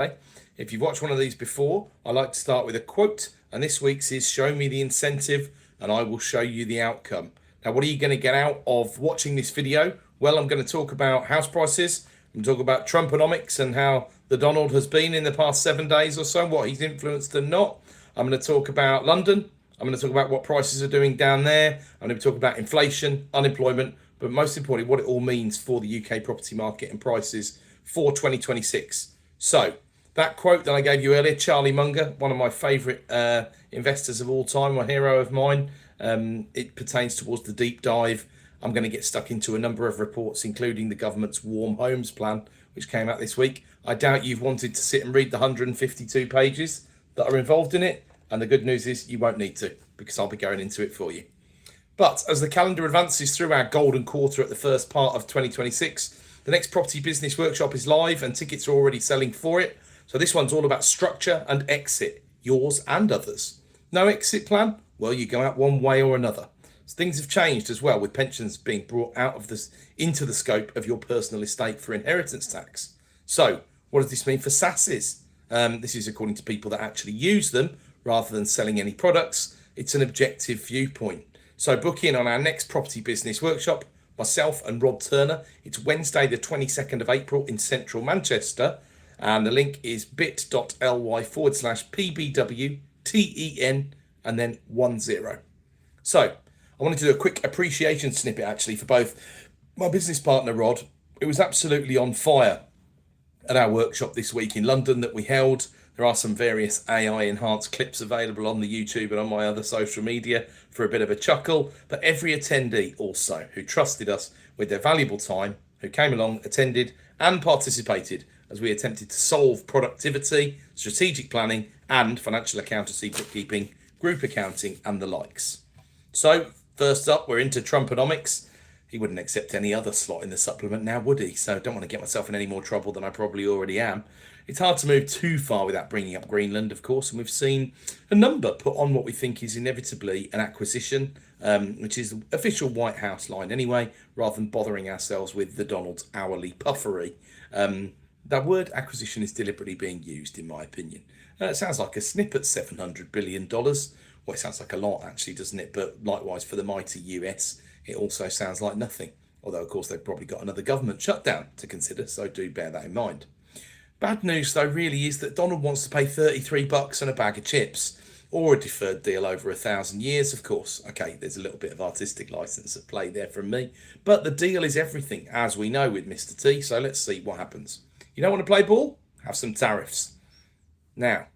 Okay? If you've watched one of these before, I like to start with a quote, and this week's is show me the incentive and I will show you the outcome. Now, what are you going to get out of watching this video? Well, I'm going to talk about house prices. I'm talking about Trumponomics and how the Donald has been in the past 7 days or so, what he's influenced and not. I'm going to talk about London. I'm going to talk about what prices are doing down there. I'm going to talk about inflation, unemployment, but most importantly, what it all means for the UK property market and prices for 2026. So, that quote that I gave you earlier, Charlie Munger, one of my favourite investors of all time, a hero of mine, it pertains towards the deep dive. I'm going to get stuck into a number of reports, including the government's Warm Homes Plan, which came out this week. I doubt you've wanted to sit and read the 152 pages that are involved in it. And the good news is you won't need to, because I'll be going into it for you. But as the calendar advances through our golden quarter at the first part of 2026, the next property business workshop is live and tickets are already selling for it. So this one's all about structure and exit, yours and others. No exit plan? Well, you go out one way or another. So things have changed as well, with pensions being brought out of this into the scope of your personal estate for inheritance tax. So what does this mean for SASs? This is according to people that actually use them rather than selling any products. It's an objective viewpoint. So book in on our next property business workshop, myself and Rob Turner. It's Wednesday the 22nd of April in central Manchester. And the link is bit.ly/PBWTEN and then 10. So I wanted to do a quick appreciation snippet actually for both my business partner Rod, who was absolutely on fire at our workshop this week in London that we held. There are some various AI enhanced clips available on the YouTube and on my other social media for a bit of a chuckle. But every attendee also who trusted us with their valuable time, who came along, attended and participated as we attempted to solve productivity, strategic planning and financial accountancy, bookkeeping, group accounting and the likes. So first up, we're into Trumponomics. He wouldn't accept any other slot in the supplement now, would he? So don't want to get myself in any more trouble than I probably already am. It's hard to move too far without bringing up Greenland, of course, and we've seen a number put on what we think is inevitably an acquisition, which is the official White House line anyway, rather than bothering ourselves with the Donald's hourly puffery. That word acquisition is deliberately being used, in my opinion. It sounds like a snip at $700 billion. Well, it sounds like a lot, actually, doesn't it? But likewise, for the mighty US, it also sounds like nothing. Although, of course, they've probably got another government shutdown to consider, so do bear that in mind. Bad news, though, really is that Donald wants to pay $33 and a bag of chips, or a deferred deal over 1,000 years, of course. Okay, there's a little bit of artistic license at play there from me, but the deal is everything, as we know with Mr. T, so let's see what happens. You don't want to play ball? Have some tariffs. Now,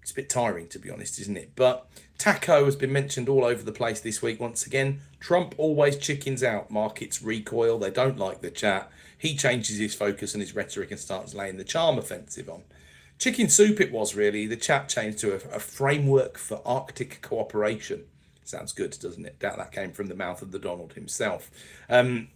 it's a bit tiring, to be honest, isn't it? But taco has been mentioned all over the place this week once again. Trump always chickens out. Markets recoil. They don't like the chat. He changes his focus and his rhetoric and starts laying the charm offensive on. Chicken soup it was, really. The chat changed to a framework for Arctic cooperation. Sounds good, doesn't it? Doubt that came from the mouth of the Donald himself. But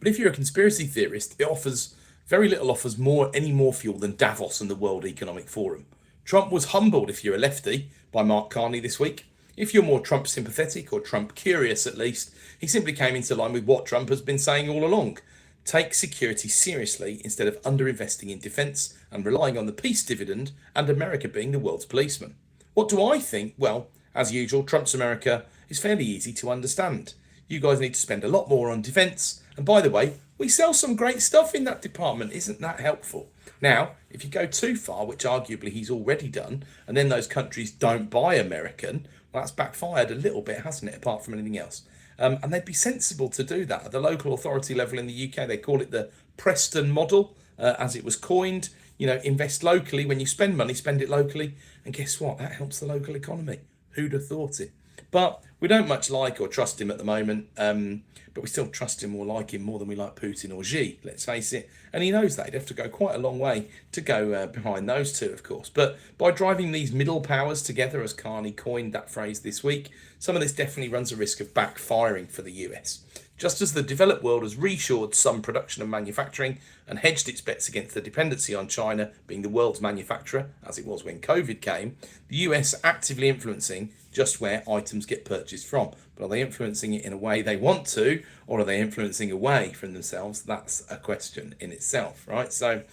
if you're a conspiracy theorist, it offers very little offers any more fuel than Davos and the World Economic Forum. Trump was humbled, if you're a lefty, by Mark Carney this week. If you're more Trump sympathetic or Trump curious at least, he simply came into line with what Trump has been saying all along. Take security seriously instead of underinvesting in defence and relying on the peace dividend and America being the world's policeman. What do I think? Well, as usual, Trump's America is fairly easy to understand. You guys need to spend a lot more on defence. And by the way, we sell some great stuff in that department. Isn't that helpful? Now, if you go too far, which arguably he's already done, and then those countries don't buy American, well, that's backfired a little bit, hasn't it, apart from anything else? And they'd be sensible to do that. At the local authority level in the UK, they call it the Preston model, as it was coined. You know, invest locally. When you spend money, spend it locally. And guess what? That helps the local economy. Who'd have thought it? But we don't much like or trust him at the moment. But we still trust him or like him more than we like Putin or Xi, let's face it. And he knows that. He'd have to go quite a long way to go behind those two, of course. But by driving these middle powers together, as Carney coined that phrase this week, some of this definitely runs a risk of backfiring for the US. Just as the developed world has reshored some production and manufacturing, and hedged its bets against the dependency on China being the world's manufacturer, as it was when COVID came, the US actively influencing just where items get purchased from. But are they influencing it in a way they want to, or are they influencing away from themselves? That's a question in itself, right? So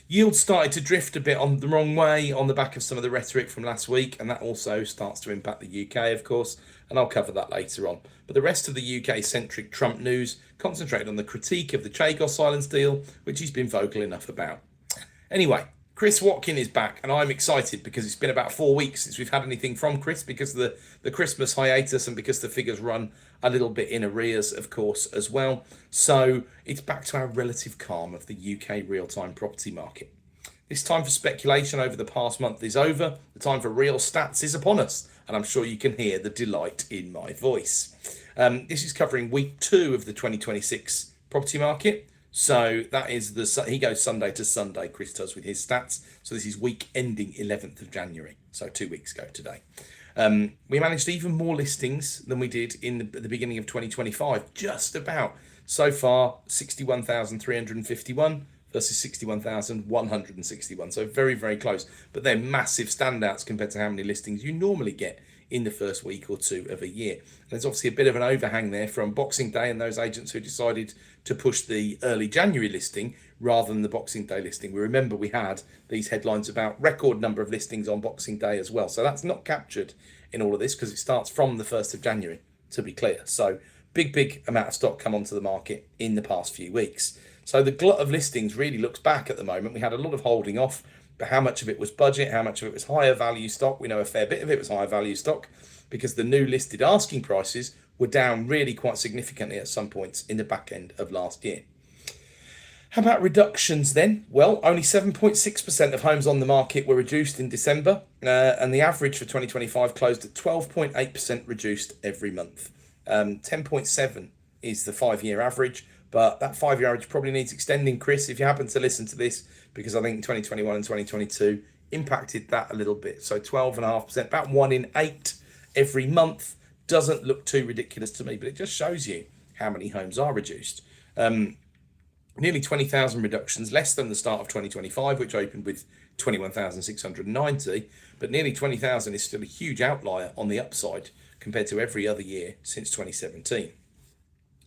yields started to drift a bit on the wrong way on the back of some of the rhetoric from last week, and that also starts to impact the UK, of course, and I'll cover that later on. But the rest of the UK-centric Trump news concentrated on the critique of the Chagos Islands deal, which he's been vocal enough about. Anyway, Chris Watkin is back, and I'm excited because it's been about 4 weeks since we've had anything from Chris because of the Christmas hiatus and because the figures run a little bit in arrears, of course, as well. So it's back to our relative calm of the UK real-time property market. This time for speculation over the past month is over. The time for real stats is upon us, and I'm sure you can hear the delight in my voice. This is covering week 2 of the 2026 property market. So that is he goes Sunday to Sunday, Chris does, with his stats. So this is week ending 11th of January. So 2 weeks ago today. We managed even more listings than we did in the beginning of 2025. Just about. So far, 61,351 versus 61,161. So very, very close. But they're massive standouts compared to how many listings you normally get in the first week or two of a year. And there's obviously a bit of an overhang there from Boxing Day and those agents who decided to push the early January listing rather than the Boxing Day listing. We remember we had these headlines about record number of listings on Boxing Day as well. So that's not captured in all of this because it starts from the 1st of January, to be clear. So big amount of stock come onto the market in the past few weeks. So the glut of listings really looks back at the moment. We had a lot of holding off, but how much of it was budget, how much of it was higher value stock? We know a fair bit of it was higher value stock because the new listed asking prices were down really quite significantly at some points in the back end of last year. How about reductions then? Well, only 7.6% of homes on the market were reduced in December, and the average for 2025 closed at 12.8% reduced every month. 10.7 is the 5-year average, but that 5-year average probably needs extending, Chris, if you happen to listen to this, because I think 2021 and 2022 impacted that a little bit. So 12.5%, about 1 in 8 every month doesn't look too ridiculous to me, but it just shows you how many homes are reduced. Nearly 20,000 reductions, less than the start of 2025, which opened with 21,690, but nearly 20,000 is still a huge outlier on the upside compared to every other year since 2017.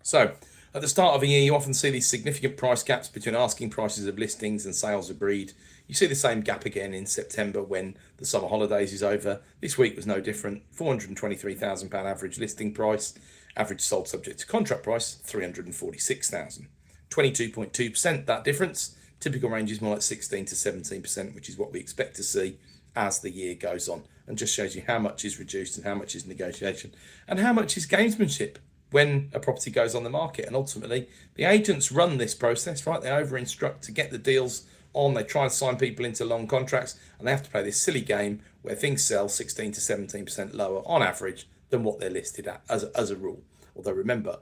So at the start of a year, you often see these significant price gaps between asking prices of listings and sales agreed. You see the same gap again in September when the summer holidays is over. This week was no different. £423,000 average listing price, average sold subject to contract price, £346,000. 22.2% that difference. Typical range is more like 16 to 17%, which is what we expect to see as the year goes on, and just shows you how much is reduced and how much is negotiation and how much is gamesmanship when a property goes on the market. And ultimately, the agents run this process, right? They over-instruct to get the deals on. They try and sign people into long contracts, and they have to play this silly game where things sell 16 to 17% lower on average than what they're listed at as a rule. Although remember,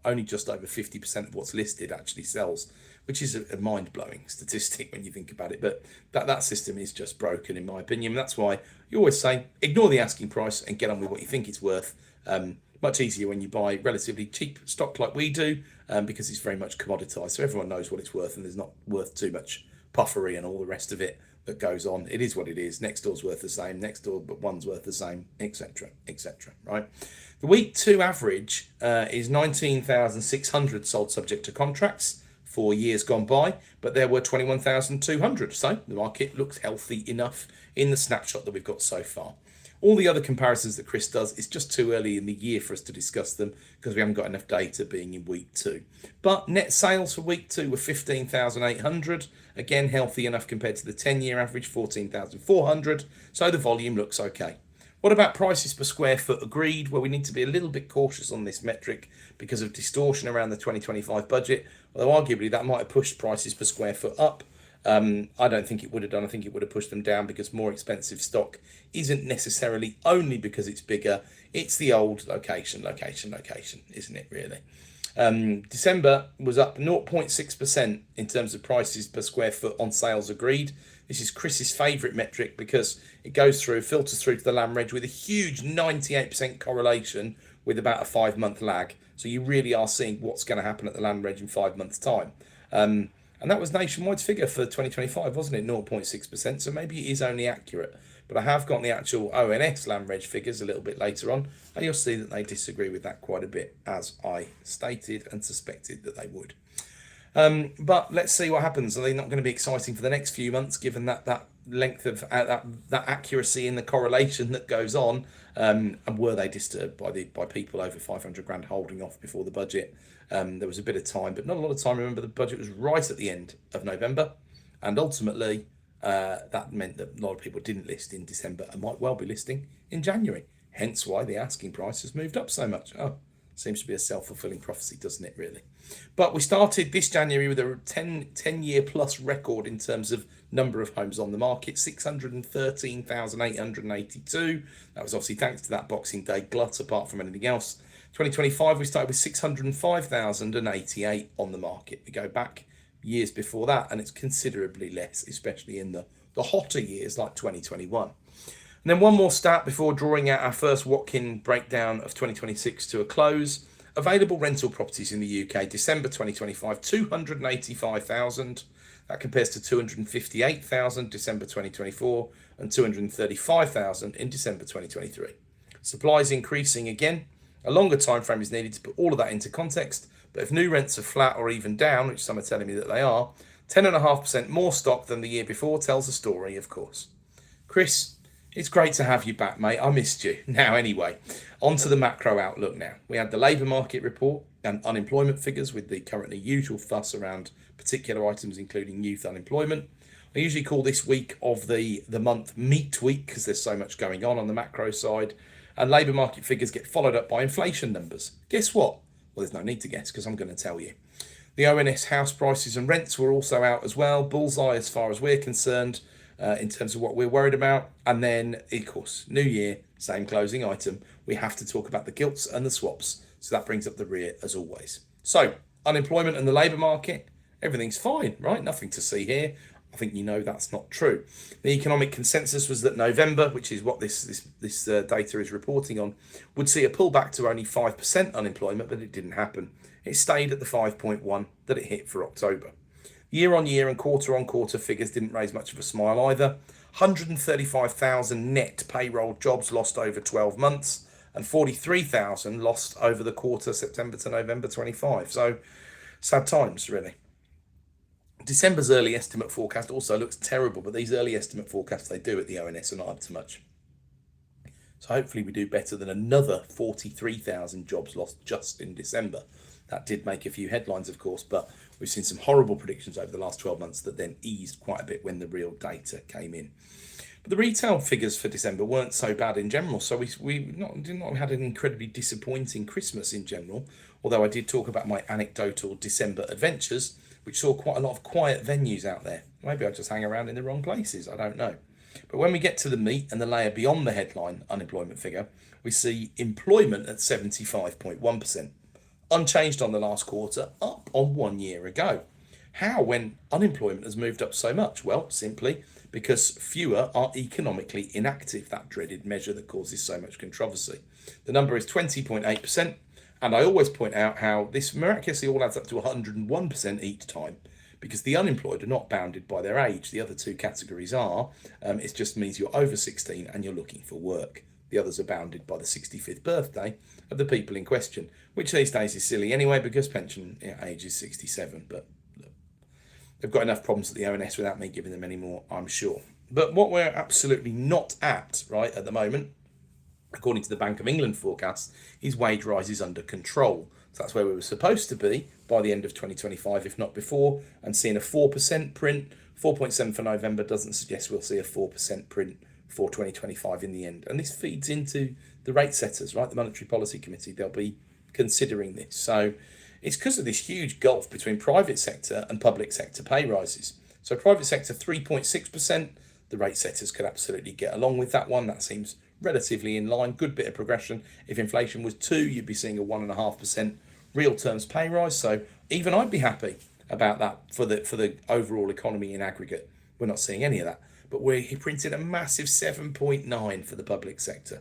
only just over 50% of what's listed actually sells, which is a mind-blowing statistic when you think about it. But that system is just broken, in my opinion. That's why you always say, ignore the asking price and get on with what you think it's worth. Much easier when you buy relatively cheap stock like we do, because it's very much commoditized. So everyone knows what it's worth, and there's not worth too much puffery and all the rest of it that goes on. It is what it is. Next door's worth the same, next door but one's worth the same, etc., right? The week 2 average is 19,600 sold subject to contracts for years gone by, but there were 21,200. So the market looks healthy enough in the snapshot that we've got so far. All the other comparisons that Chris does, it's just too early in the year for us to discuss them because we haven't got enough data being in week 2. But net sales for week 2 were 15,800. Again, healthy enough compared to the 10-year average, 14,400. So the volume looks okay. What about prices per square foot agreed? Well, we need to be a little bit cautious on this metric because of distortion around the 2025 budget, although arguably that might have pushed prices per square foot up. I don't think it would have done. I think it would have pushed them down because more expensive stock isn't necessarily only because it's bigger. It's the old location, isn't it, really? December was up 0.6% in terms of prices per square foot on sales agreed. This is Chris's favourite metric because it filters through to the land reg with a huge 98% correlation with about a 5-month lag. So you really are seeing what's going to happen at the land reg in 5 months' time. And that was nationwide's figure for 2025, wasn't it? 0.6%. So maybe it is only accurate. But I have got the actual ONS land reg figures a little bit later on, and you'll see that they disagree with that quite a bit, as I stated and suspected that they would. But let's see what happens. Are they not going to be exciting for the next few months, given that length of that accuracy in the correlation that goes on? And were they disturbed by people over 500 grand holding off before the budget? There was a bit of time, but not a lot of time. Remember, the budget was right at the end of November, and ultimately that meant that a lot of people didn't list in December and might well be listing in January. Hence why the asking price has moved up so much. Oh, seems to be a self-fulfilling prophecy, doesn't it, really? But we started this January with a 10-year plus record in terms of number of homes on the market, 613,882. That was obviously thanks to that Boxing Day glut, apart from anything else. 2025, we started with 605,088 on the market. We go back years before that, and it's considerably less, especially in the hotter years like 2021. And then one more stat before drawing out our first Watkin breakdown of 2026 to a close. Available rental properties in the UK, December 2025, 285,000. That compares to 258,000 December 2024 and 235,000 in December 2023. Supply is increasing again. A longer time frame is needed to put all of that into context, but if new rents are flat or even down, which some are telling me that they are, 10.5% more stock than the year before tells a story, of course. Chris, it's great to have you back, mate. I missed you. Now, anyway, on to the macro outlook now. We had the labour market report and unemployment figures with the currently usual fuss around particular items, including youth unemployment. I usually call this week of the month meat week because there's so much going on the macro side. And labour market figures get followed up by inflation numbers. Guess what? Well, there's no need to guess because I'm going to tell you. The ONS house prices and rents were also out as well. Bullseye as far as we're concerned. In terms of what we're worried about. And then, of course, New Year, same closing item. We have to talk about the gilts and the swaps. So that brings up the rear as always. So unemployment and the labour market, everything's fine, right? Nothing to see here. I think you know that's not true. The economic consensus was that November, which is what this data is reporting on, would see a pullback to only 5% unemployment, but it didn't happen. It stayed at the 5.1 that it hit for October. Year on year and quarter on quarter figures didn't raise much of a smile either. 135,000 net payroll jobs lost over 12 months and 43,000 lost over the quarter September to November 25. So sad times, really. December's early estimate forecast also looks terrible, but these early estimate forecasts they do at the ONS are not up to much. So hopefully we do better than another 43,000 jobs lost just in December. That did make a few headlines, of course, but we've seen some horrible predictions over the last 12 months that then eased quite a bit when the real data came in. But the retail figures for December weren't so bad in general, so we did not had an incredibly disappointing Christmas in general, although I did talk about my anecdotal December adventures, which saw quite a lot of quiet venues out there. Maybe I just hang around in the wrong places, I don't know. But when we get to the meat and the layer beyond the headline unemployment figure, we see employment at 75.1%. Unchanged on the last quarter, up on 1 year ago. How, when unemployment has moved up so much? Well, simply because fewer are economically inactive, that dreaded measure that causes so much controversy. The number is 20.8%, and I always point out how this miraculously all adds up to 101% each time, because the unemployed are not bounded by their age. The other two categories are. It just means you're over 16 and you're looking for work. The others are bounded by the 65th birthday of the people in question, which these days is silly anyway because pension age is 67. But look, they've got enough problems at the ONS without me giving them any more, I'm sure. But what we're absolutely not at, right, at the moment, according to the Bank of England forecast, is wage rises under control. So that's where we were supposed to be by the end of 2025, if not before, and seeing a 4% print. 4.7 for November doesn't suggest we'll see a 4% print for 2025 in the end. And this feeds into the rate setters, right? The Monetary Policy Committee, they'll be considering this. So it's because of this huge gulf between private sector and public sector pay rises. So private sector 3.6%, the rate setters could absolutely get along with that one. That seems relatively in line, good bit of progression. If inflation was 2, you'd be seeing a 1.5% real terms pay rise. So even I'd be happy about that for the overall economy in aggregate. We're not seeing any of that. But he printed a massive 7.9 for the public sector.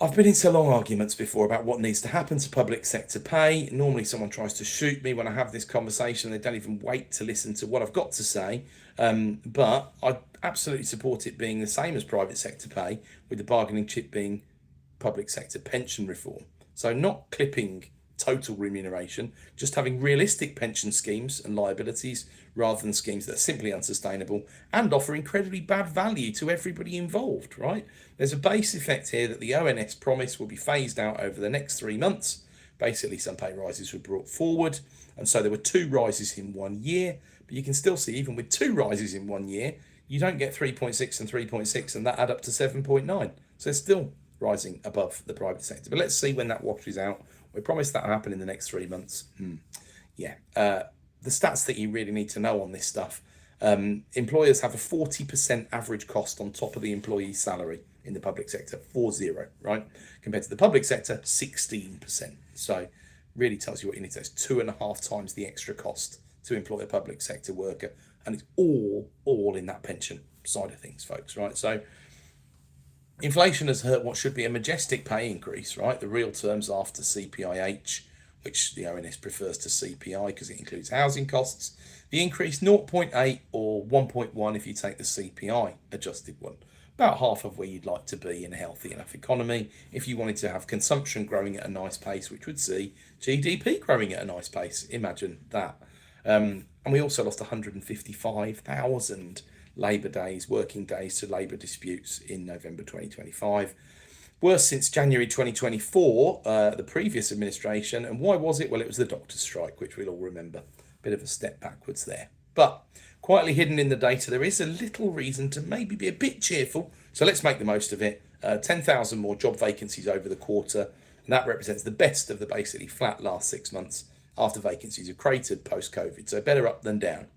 I've been into long arguments before about what needs to happen to public sector pay. Normally someone tries to shoot me when I have this conversation. They don't even wait to listen to what I've got to say. But I absolutely support it being the same as private sector pay, with the bargaining chip being public sector pension reform. So not clipping total remuneration, just having realistic pension schemes and liabilities rather than schemes that are simply unsustainable and offer incredibly bad value to everybody involved, right? There's a base effect here that the ONS promise will be phased out over the next 3 months. Basically, some pay rises were brought forward, and so there were 2 rises in 1 year, but you can still see even with 2 rises in 1 year, you don't get 3.6 and 3.6 and that add up to 7.9. So it's still rising above the private sector. But let's see when that washes out. We promise that will happen in the next 3 months. The stats that you really need to know on this stuff. Employers have a 40% average cost on top of the employee's salary in the public sector, 40, right? Compared to the public sector, 16%. So really tells you what you need to know. It's 2.5 times the extra cost to employ a public sector worker. And it's all in that pension side of things, folks, right? So inflation has hurt what should be a majestic pay increase, right? The real terms after CPIH, which the ONS prefers to CPI because it includes housing costs. The increase 0.8 or 1.1 if you take the CPI adjusted one. About half of where you'd like to be in a healthy enough economy if you wanted to have consumption growing at a nice pace, which would see GDP growing at a nice pace. Imagine that. And we also lost 155,000 labour days, working days to labour disputes in November 2025. Worse since January 2024, the previous administration. And why was it? Well, it was the doctor's strike, which we'll all remember. Bit of a step backwards there. But quietly hidden in the data, there is a little reason to maybe be a bit cheerful. So let's make the most of it. 10,000 more job vacancies over the quarter. And that represents the best of the basically flat last 6 months after vacancies have cratered post-COVID. So better up than down.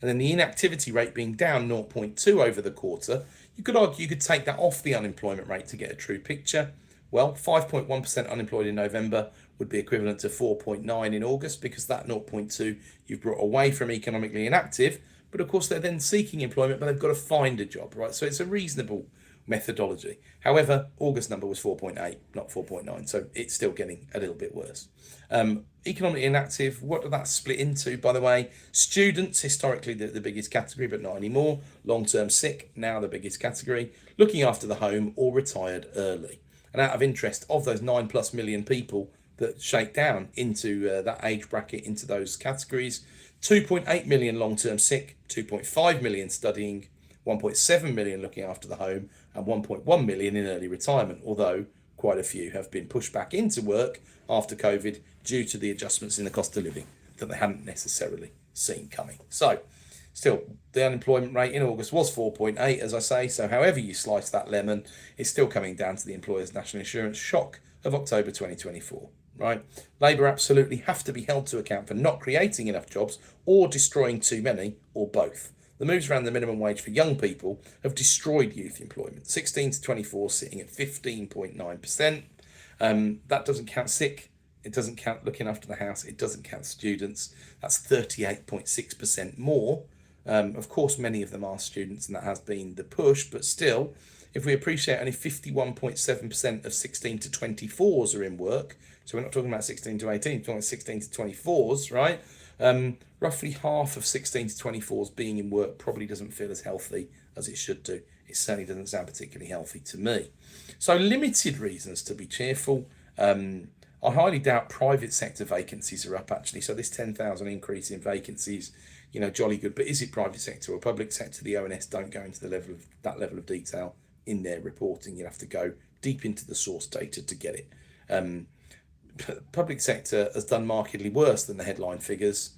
And then the inactivity rate being down 0.2 over the quarter, you could argue you could take that off the unemployment rate to get a true picture. Well, 5.1% unemployed in November would be equivalent to 4.9 in August, because that 0.2 you've brought away from economically inactive. But of course, they're then seeking employment, but they've got to find a job, right? So it's a reasonable methodology. However, August number was 4.8, not 4.9, so it's still getting a little bit worse. Economically inactive, what did that split into, by the way? Students, historically the biggest category, but not anymore. Long-term sick, now the biggest category. Looking after the home or retired early. And out of interest, of those 9+ million people that shake down into that age bracket, into those categories, 2.8 million long-term sick, 2.5 million studying, 1.7 million looking after the home, and 1.1 million in early retirement, although quite a few have been pushed back into work after COVID due to the adjustments in the cost of living that they hadn't necessarily seen coming. So still, the unemployment rate in August was 4.8, as I say, so however you slice that lemon, it's still coming down to the employer's national insurance shock of October 2024, right? Labour absolutely have to be held to account for not creating enough jobs or destroying too many, or both. The moves around the minimum wage for young people have destroyed youth employment. 16 to 24 sitting at 15.9%. That doesn't count sick. It doesn't count looking after the house. It doesn't count students. That's 38.6% more. Of course, many of them are students, and that has been the push. But still, if we appreciate only 51.7% of 16 to 24s are in work, so we're not talking about 16 to 18, we're talking about 16 to 24s, right? Roughly half of 16 to 24s being in work probably doesn't feel as healthy as it should do. It certainly doesn't sound particularly healthy to me. So limited reasons to be cheerful. I highly doubt private sector vacancies are up, actually. So this 10,000 increase in vacancies, jolly good. But is it private sector or public sector? The ONS don't go into that level of detail in their reporting. You have to go deep into the source data to get it. Public sector has done markedly worse than the headline figures,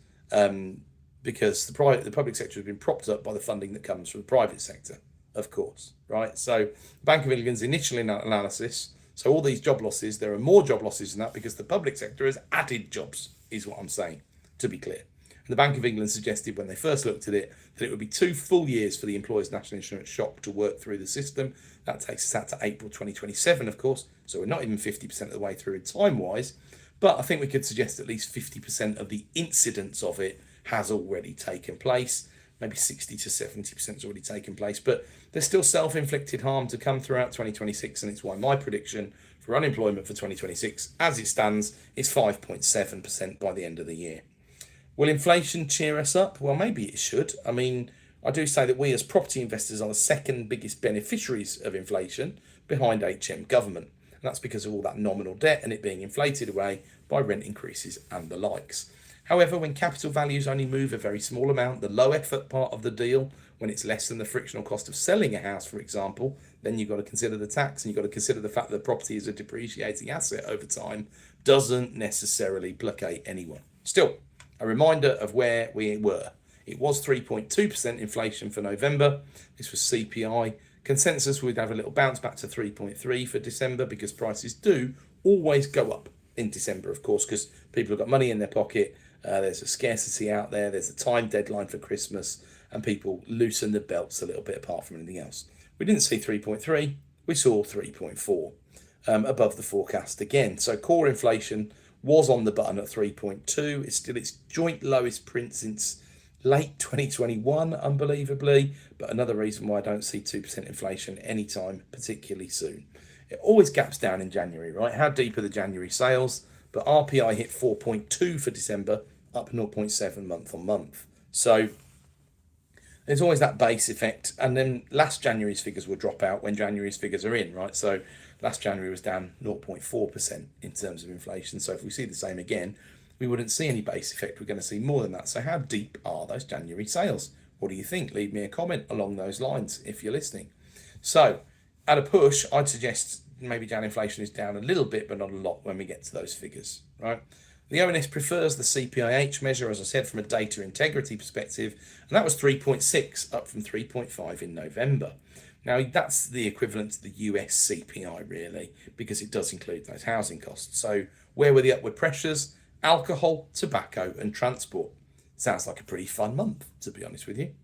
because the public sector has been propped up by the funding that comes from the private sector, of course, right? So Bank of England's initial analysis, so all these job losses, there are more job losses than that because the public sector has added jobs, is what I'm saying, to be clear. And the Bank of England suggested when they first looked at it that it would be 2 full years for the employer's national insurance shock to work through the system. That takes us out to April 2027, of course, so we're not even 50% of the way through in time-wise, but I think we could suggest at least 50% of the incidence of it has already taken place. Maybe 60 to 70% has already taken place, but there's still self-inflicted harm to come throughout 2026, and it's why my prediction for unemployment for 2026, as it stands, is 5.7% by the end of the year. Will inflation cheer us up? Well, maybe it should. I mean, I do say that we as property investors are the second biggest beneficiaries of inflation behind HM government. And that's because of all that nominal debt and it being inflated away by rent increases and the likes. However, when capital values only move a very small amount, the low effort part of the deal, when it's less than the frictional cost of selling a house, for example, then you've got to consider the tax and you've got to consider the fact that the property is a depreciating asset over time, doesn't necessarily placate anyone. Still, a reminder of where we were. It was 3.2% inflation for November. This was CPI. Consensus would have a little bounce back to 3.3 for December because prices do always go up in December, of course, because people have got money in their pocket. There's a scarcity out there. There's a time deadline for Christmas and people loosen the belts a little bit apart from anything else. We didn't see 3.3. We saw 3.4 above the forecast again. So core inflation was on the button at 3.2. It's still its joint lowest print since late 2021, unbelievably, but another reason why I don't see 2% inflation anytime particularly soon. It always gaps down in January, right? How deep are the January sales? But RPI hit 4.2 for December, up 0.7 month on month. So there's always that base effect, and then last January's figures will drop out when January's figures are in, right? So last January was down 0.4% in terms of inflation. So if we see the same again, we wouldn't see any base effect. We're going to see more than that. So how deep are those January sales? What do you think? Leave me a comment along those lines if you're listening. So at a push, I'd suggest maybe Jan inflation is down a little bit, but not a lot when we get to those figures, right? The ONS prefers the CPIH measure, as I said, from a data integrity perspective, and that was 3.6, up from 3.5 in November. Now, that's the equivalent to the US CPI, really, because it does include those housing costs. So where were the upward pressures? Alcohol, tobacco, and transport. Sounds like a pretty fun month, to be honest with you.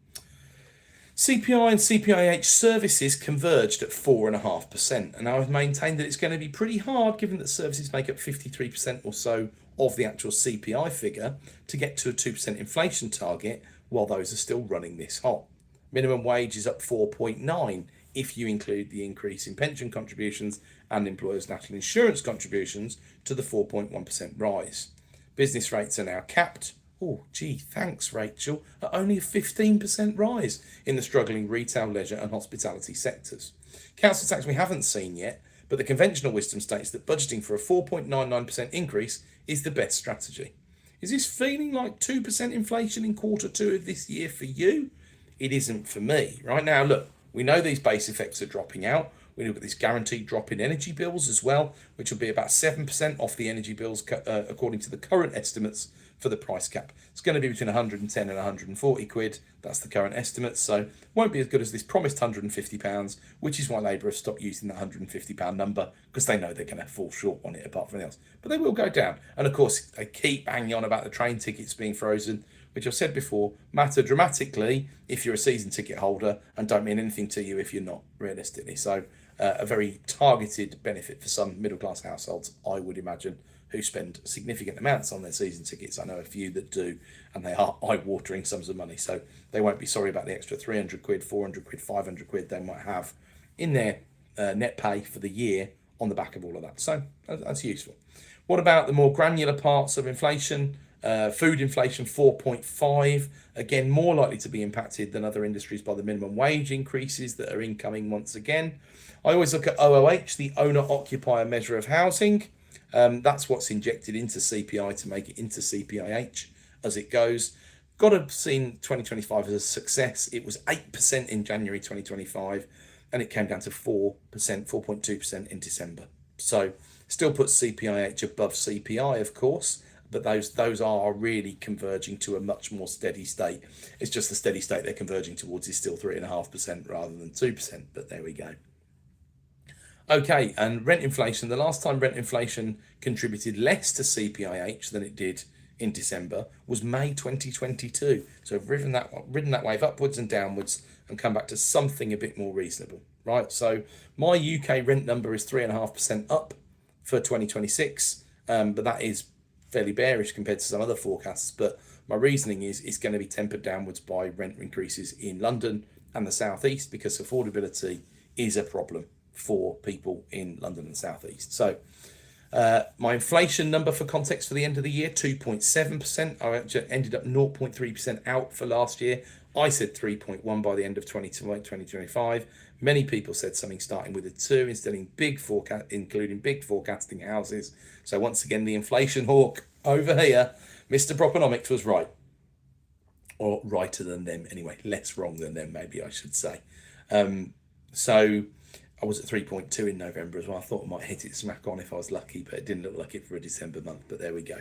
CPI and CPIH services converged at 4.5%, and I would maintain that it's going to be pretty hard, given that services make up 53% or so of the actual CPI figure, to get to a 2% inflation target while those are still running this hot. Minimum wage is up 4.9 if you include the increase in pension contributions and employers' national insurance contributions to the 4.1% rise. Business rates are now capped. Oh, gee, thanks, Rachel. At only a 15% rise in the struggling retail, leisure and hospitality sectors. Council tax we haven't seen yet, but the conventional wisdom states that budgeting for a 4.99% increase is the best strategy. Is this feeling like 2% inflation in Q2 of this year for you? It isn't for me. Right now, look, we know these base effects are dropping out. We look at this guaranteed drop in energy bills as well, which will be about 7% off the energy bills according to the current estimates for the price cap. It's going to be between 110 and 140 quid. That's the current estimate. So it won't be as good as this promised £150, which is why Labour have stopped using that £150 number, because they know they're going to fall short on it apart from anything else. But they will go down. And of course, they keep hanging on about the train tickets being frozen, which I've said before, matter dramatically if you're a season ticket holder and don't mean anything to you if you're not, realistically. So a very targeted benefit for some middle class households, I would imagine, who spend significant amounts on their season tickets. I know a few that do, and they are eye-watering sums of money. So they won't be sorry about the extra 300 quid, 400 quid, 500 quid they might have in their net pay for the year on the back of all of that. So that's useful. What about the more granular parts of inflation? Food inflation 4.5, again more likely to be impacted than other industries by the minimum wage increases that are incoming once again. I always look at OOH, the owner occupier measure of housing. That's what's injected into CPI to make it into CPIH as it goes. Got to have seen 2025 as a success. It was 8% in January 2025 and it came down to 4%, 4.2% in December. So still puts CPIH above CPI, of course, but those are really converging to a much more steady state. It's just the steady state they're converging towards is still 3.5% rather than 2%, but there we go. Okay, and rent inflation. The last time rent inflation contributed less to CPIH than it did in December was May 2022. So I've ridden that wave upwards and downwards and come back to something a bit more reasonable, right? So my UK rent number is 3.5% up for 2026, but that is fairly bearish compared to some other forecasts. But my reasoning is it's going to be tempered downwards by rent increases in London and the South East because affordability is a problem for people in London and South East. So my inflation number for context for the end of the year, 2.7%. I actually ended up 0.3% out for last year. I said 3.1 by the end of 2025. Many people said something starting with a 2, including big forecasting houses. So once again, the inflation hawk over here, Mr. Propenomix, was right. Or righter than them anyway, less wrong than them, maybe I should say. So I was at 3.2 in November as well. I thought I might hit it smack on if I was lucky, but it didn't look like it for a December month. But there we go.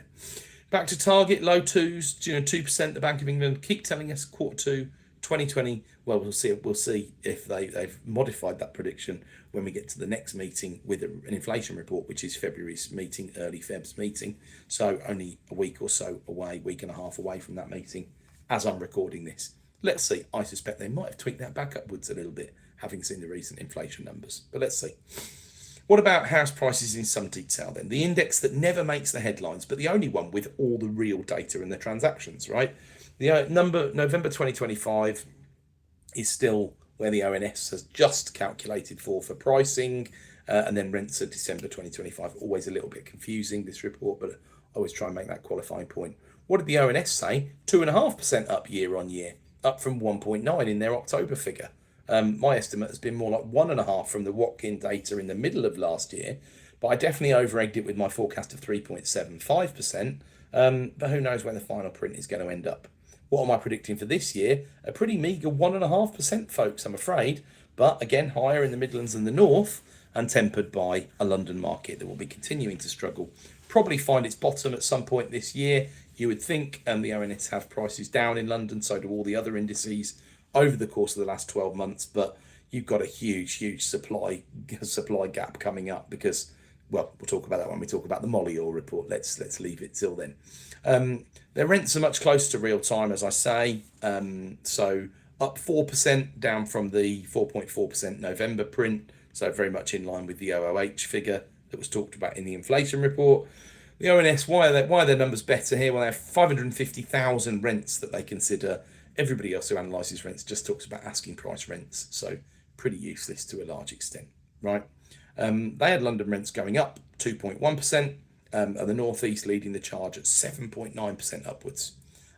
Back to target, low 2s, 2%. The Bank of England keep telling us Q2 2020. Well, we'll see if they've modified that prediction when we get to the next meeting with an inflation report, which is February's meeting, early Feb's meeting. So only a week or so away, week and a half away from that meeting as I'm recording this. Let's see. I suspect they might have tweaked that back upwards a little bit, having seen the recent inflation numbers. But let's see. What about house prices in some detail then? The index that never makes the headlines, but the only one with all the real data and the transactions, right? The number, November 2025, is still where the ONS has just calculated for pricing, and then rents are December 2025. Always a little bit confusing, this report, but I always try and make that qualifying point. What did the ONS say? 2.5% up year on year, up from 1.9 in their October figure. My estimate has been more like 1.5 from the Watkin data in the middle of last year, but I definitely over-egged it with my forecast of 3.75%. But who knows where the final print is going to end up. What am I predicting for this year? A pretty meagre 1.5%, folks, I'm afraid. But again, higher in the Midlands and the North, and tempered by a London market that will be continuing to struggle. Probably find its bottom at some point this year, you would think. The ONS have prices down in London, so do all the other indices over the course of the last 12 months. But you've got a huge supply gap coming up because, well, we'll talk about that when we talk about the Mollior report. Let's leave it till then. Their rents are much closer to real time, as I say. So up 4%, down from the 4.4% November print. So very much in line with the OOH figure that was talked about in the inflation report. The ONS, why are their numbers better here? Well, they have 550,000 rents that they consider. Everybody else who analyses rents just talks about asking price rents. So pretty useless to a large extent, right? They had London rents going up 2.1%, and the North East leading the charge at 7.9% upwards.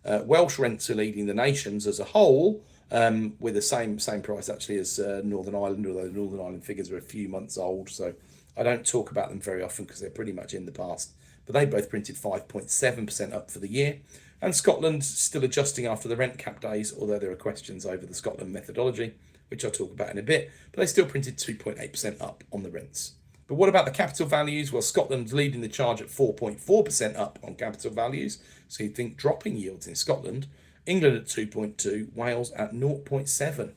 Welsh rents are leading the nations as a whole, with the same price actually as Northern Ireland, although the Northern Ireland figures are a few months old, so I don't talk about them very often because they're pretty much in the past. But they both printed 5.7% up for the year. And Scotland still adjusting after the rent cap days, although there are questions over the Scotland methodology, which I'll talk about in a bit. But they still printed 2.8% up on the rents. But what about the capital values? Well, Scotland's leading the charge at 4.4% up on capital values. So you'd think dropping yields in Scotland. England at 2.2, Wales at 0.7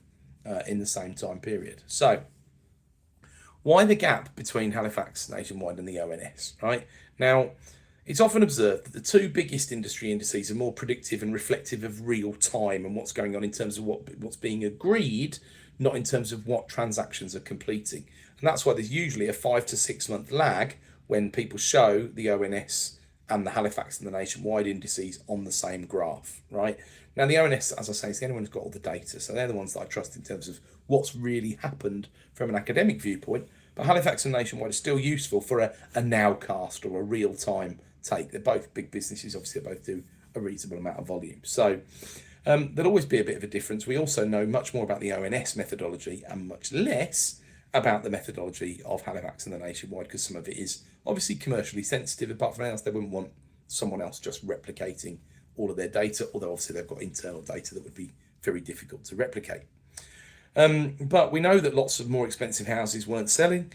in the same time period. So why the gap between Halifax Nationwide and the ONS, right? Now, it's often observed that the two biggest industry indices are more predictive and reflective of real time and what's going on in terms of what's being agreed, not in terms of what transactions are completing. And that's why there's usually a 5 to 6 month lag when people show the ONS and the Halifax and the Nationwide indices on the same graph, right? Now, the ONS, as I say, is the only one who's got all the data. So they're the ones that I trust in terms of what's really happened from an academic viewpoint. But Halifax and Nationwide are still useful for a nowcast or a real-time take. They're both big businesses. Obviously, they both do a reasonable amount of volume. So there'll always be a bit of a difference. We also know much more about the ONS methodology and much less about the methodology of Halifax and the Nationwide, because some of it is obviously commercially sensitive. Apart from else, they wouldn't want someone else just replicating all of their data, although obviously they've got internal data that would be very difficult to replicate. But we know that lots of more expensive houses weren't selling.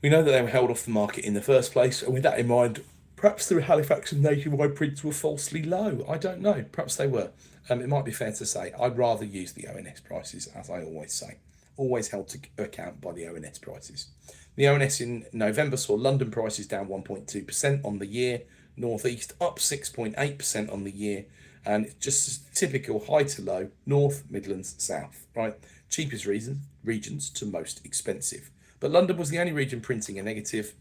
We know that they were held off the market in the first place. And with that in mind, perhaps the Halifax and Nationwide prints were falsely low. I don't know. Perhaps they were. It might be fair to say I'd rather use the ONS prices, as I always say. Always held to account by the ONS prices. The ONS in November saw London prices down 1.2% on the year. North East up 6.8% on the year. And it's just typical high to low, North, Midlands, South, right? Cheapest regions to most expensive. But London was the only region printing a negative.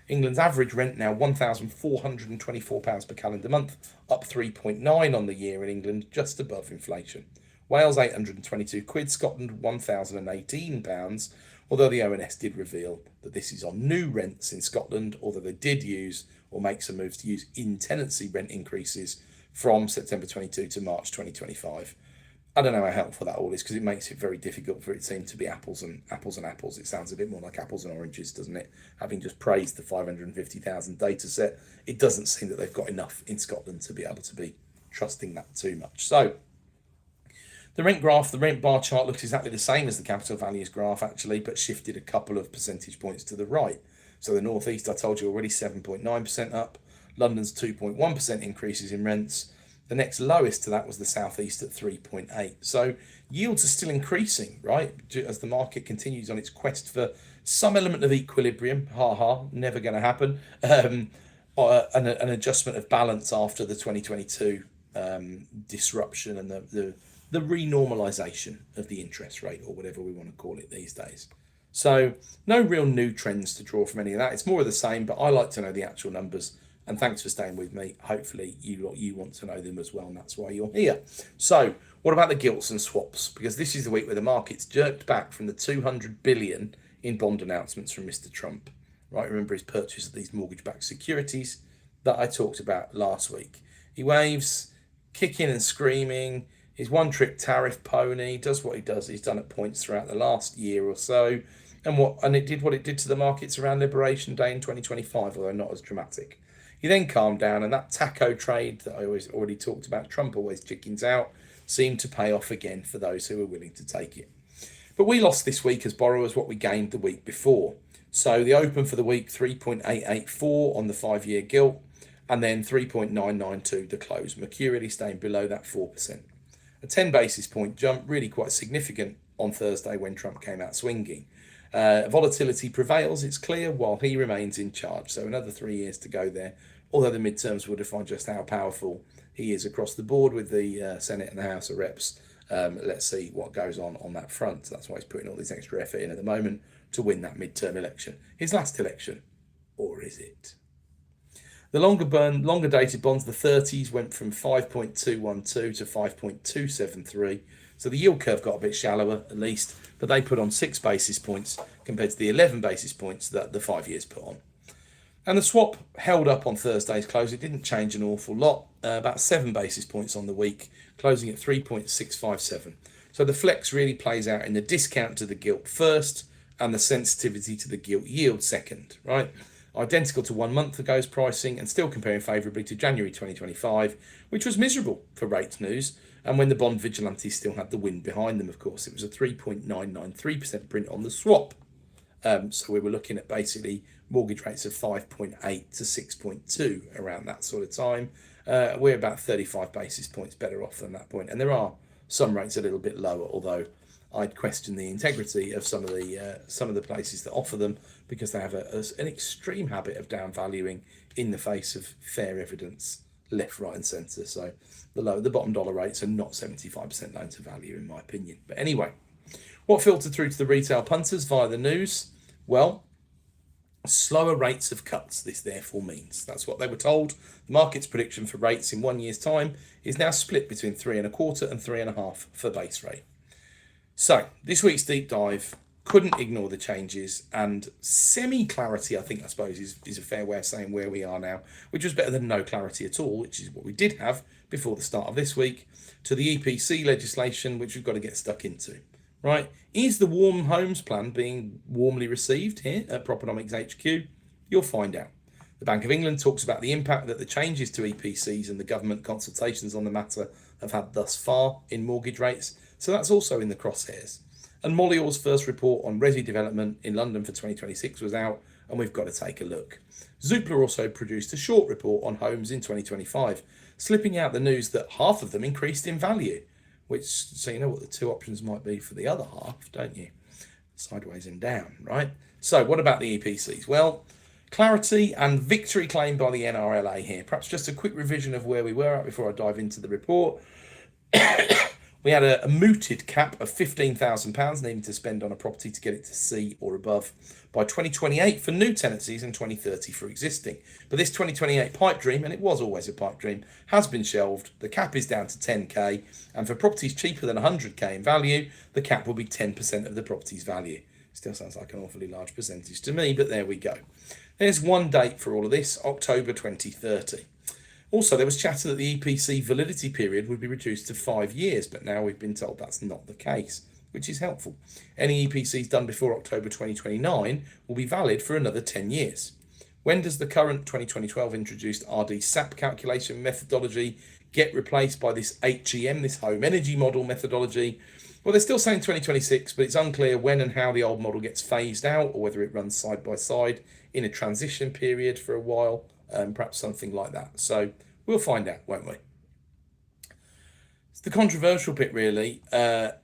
England's average rent now £1,424 per calendar month, up 3.9 on the year in England, just above inflation. Wales £822, Scotland £1,018, although the ONS did reveal that this is on new rents in Scotland, although they did use or make some moves to use in-tenancy rent increases from September 22 to March 2025. I don't know how helpful that all is, because it makes it very difficult for it to seem to be apples and apples. It sounds a bit more like apples and oranges, doesn't it? Having just praised the 550,000 data set, it doesn't seem that they've got enough in Scotland to be able to be trusting that too much. So the rent graph, the rent bar chart looks exactly the same as the capital values graph actually, but shifted a couple of percentage points to the right. So the North East, I told you already, 7.9% up. London's 2.1% increases in rents. The next lowest to that was the Southeast at 3.8. So yields are still increasing, right? As the market continues on its quest for some element of equilibrium. Never going to happen. An adjustment of balance after the 2022 disruption and the renormalization of the interest rate, or whatever we want to call it these days. So no real new trends to draw from any of that. It's more of the same, but I like to know the actual numbers. And thanks for staying with me. Hopefully you want to know them as well, and that's why you're here. So what about the gilts and swaps? Because this is the week where the market's jerked back from the 200 billion in bond announcements from Mr. Trump. Right, remember his purchase of these mortgage-backed securities that I talked about last week. He waves, kicking and screaming. He's one-trick tariff pony, does what he does. He's done at points throughout the last year or so. And it did what it did to the markets around Liberation Day in 2025, although not as dramatic. He then calmed down, and that taco trade that I already talked about, Trump always chickens out, seemed to pay off again for those who were willing to take it. But we lost this week as borrowers what we gained the week before. So the open for the week, 3.884 on the 5-year gilt, and then 3.992 the close, mercurially staying below that 4%. A 10 basis point jump, really quite significant on Thursday when Trump came out swinging. Volatility prevails, it's clear, while he remains in charge. So another 3 years to go there, although the midterms will define just how powerful he is across the board with the Senate and the House of Reps. Let's see what goes on that front. That's why he's putting all this extra effort in at the moment to win that midterm election. His last election, or is it? The longer dated bonds, the 30s, went from 5.212 to 5.273. So the yield curve got a bit shallower, at least, but they put on 6 basis points compared to the 11 basis points that the 5 years put on. And the swap held up on Thursday's close. It didn't change an awful lot, about 7 basis points on the week, closing at 3.657. So the flex really plays out in the discount to the gilt first and the sensitivity to the gilt yield second, right? Identical to 1 month ago's pricing, and still comparing favourably to January 2025, which was miserable for rates news, and when the bond vigilantes still had the wind behind them, of course. It was a 3.993% print on the swap. So we were looking at basically mortgage rates of 5.8 to 6.2 around that sort of time. We're about 35 basis points better off than that point. And there are some rates a little bit lower, although I'd question the integrity of some of the places that offer them, because they have an extreme habit of downvaluing in the face of fair evidence, left, right, and centre. So the bottom dollar rates are not 75% loan to value, in my opinion. But anyway, what filtered through to the retail punters via the news? Well, slower rates of cuts, this therefore means. That's what they were told. The market's prediction for rates in 1 year's time is now split between 3.25% and 3.5% for base rate. So this week's deep dive, couldn't ignore the changes, and semi-clarity, I suppose, is a fair way of saying where we are now, which was better than no clarity at all, which is what we did have before the start of this week, to the EPC C Legislation, which we've got to get stuck into. Right? Is the Warm Homes Plan being warmly received here at Propenomix HQ? You'll find out. The Bank of England talks about the impact that the changes to EPCs and the government consultations on the matter have had thus far in mortgage rates, so that's also in the crosshairs. And Mollior's first report on resi development in London for 2026 was out, and we've got to take a look. Zoopla also produced a short report on homes in 2025, slipping out the news that half of them increased in value, which, so you know what the two options might be for the other half, don't you? Sideways and down, right? So what about the EPCs? Well, clarity and victory claimed by the NRLA here. Perhaps just a quick revision of where we were at before I dive into the report. We had a mooted cap of £15,000 needing to spend on a property to get it to C or above by 2028 for new tenancies and 2030 for existing. But this 2028 pipe dream, and it was always a pipe dream, has been shelved. The cap is down to 10k, and for properties cheaper than 100k in value, the cap will be 10% of the property's value. Still sounds like an awfully large percentage to me, but there we go. There's one date for all of this, October 2030. Also, there was chatter that the EPC validity period would be reduced to 5 years, but now we've been told that's not the case, which is helpful. Any EPCs done before October 2029 will be valid for another 10 years. When does the current 2012 introduced RD SAP calculation methodology get replaced by this HEM, this home energy model methodology? Well, they're still saying 2026, but it's unclear when and how the old model gets phased out, or whether it runs side by side in a transition period for a while, perhaps something like that. So we'll find out, won't we? The controversial bit really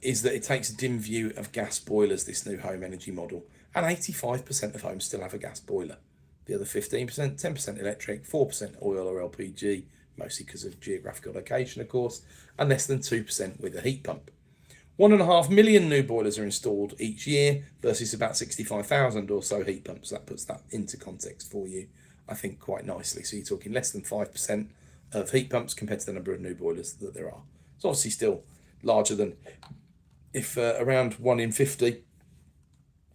is that it takes a dim view of gas boilers, this new home energy model, and 85% of homes still have a gas boiler. The other 15%, 10% electric, 4% oil or LPG, mostly because of geographical location, of course, and less than 2% with a heat pump. 1.5 million new boilers are installed each year versus about 65,000 or so heat pumps. That puts that into context for you, I think, quite nicely. So you're talking less than 5% of heat pumps compared to the number of new boilers that there are. It's obviously still larger than if around 1 in 50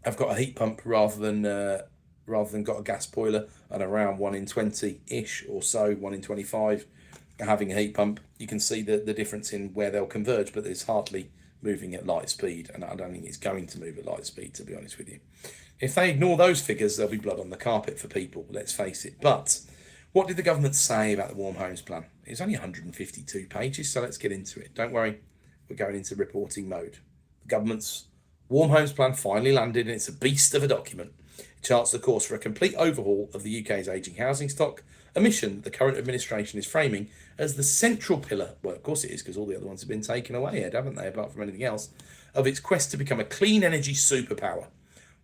have got a heat pump rather than got a gas boiler, and around 1 in 20-ish or so, 1 in 25 having a heat pump. You can see the difference in where they'll converge, but it's hardly moving at light speed, and I don't think it's going to move at light speed, to be honest with you. If they ignore those figures, there'll be blood on the carpet for people, let's face it. But what did the government say about the Warm Homes Plan? It's only 152 pages, so let's get into it. Don't worry, we're going into reporting mode. The government's Warm Homes Plan finally landed, and it's a beast of a document. It charts the course for a complete overhaul of the UK's ageing housing stock, a mission that the current administration is framing as the central pillar, well, of course it is, because all the other ones have been taken away, Ed, haven't they, apart from anything else, of its quest to become a clean energy superpower.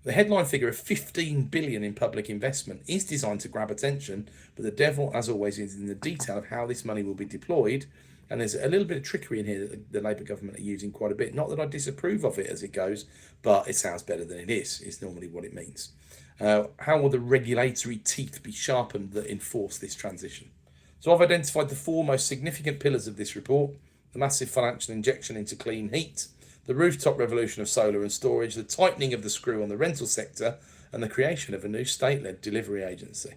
The headline figure of 15 billion in public investment is designed to grab attention, but the devil, as always, is in the detail of how this money will be deployed. And there's a little bit of trickery in here that the Labour government are using quite a bit. Not that I disapprove of it as it goes, but it sounds better than it is normally what it means. How will the regulatory teeth be sharpened that enforce this transition? So I've identified the 4 most significant pillars of this report: the massive financial injection into clean heat, the rooftop revolution of solar and storage, the tightening of the screw on the rental sector, and the creation of a new state-led delivery agency.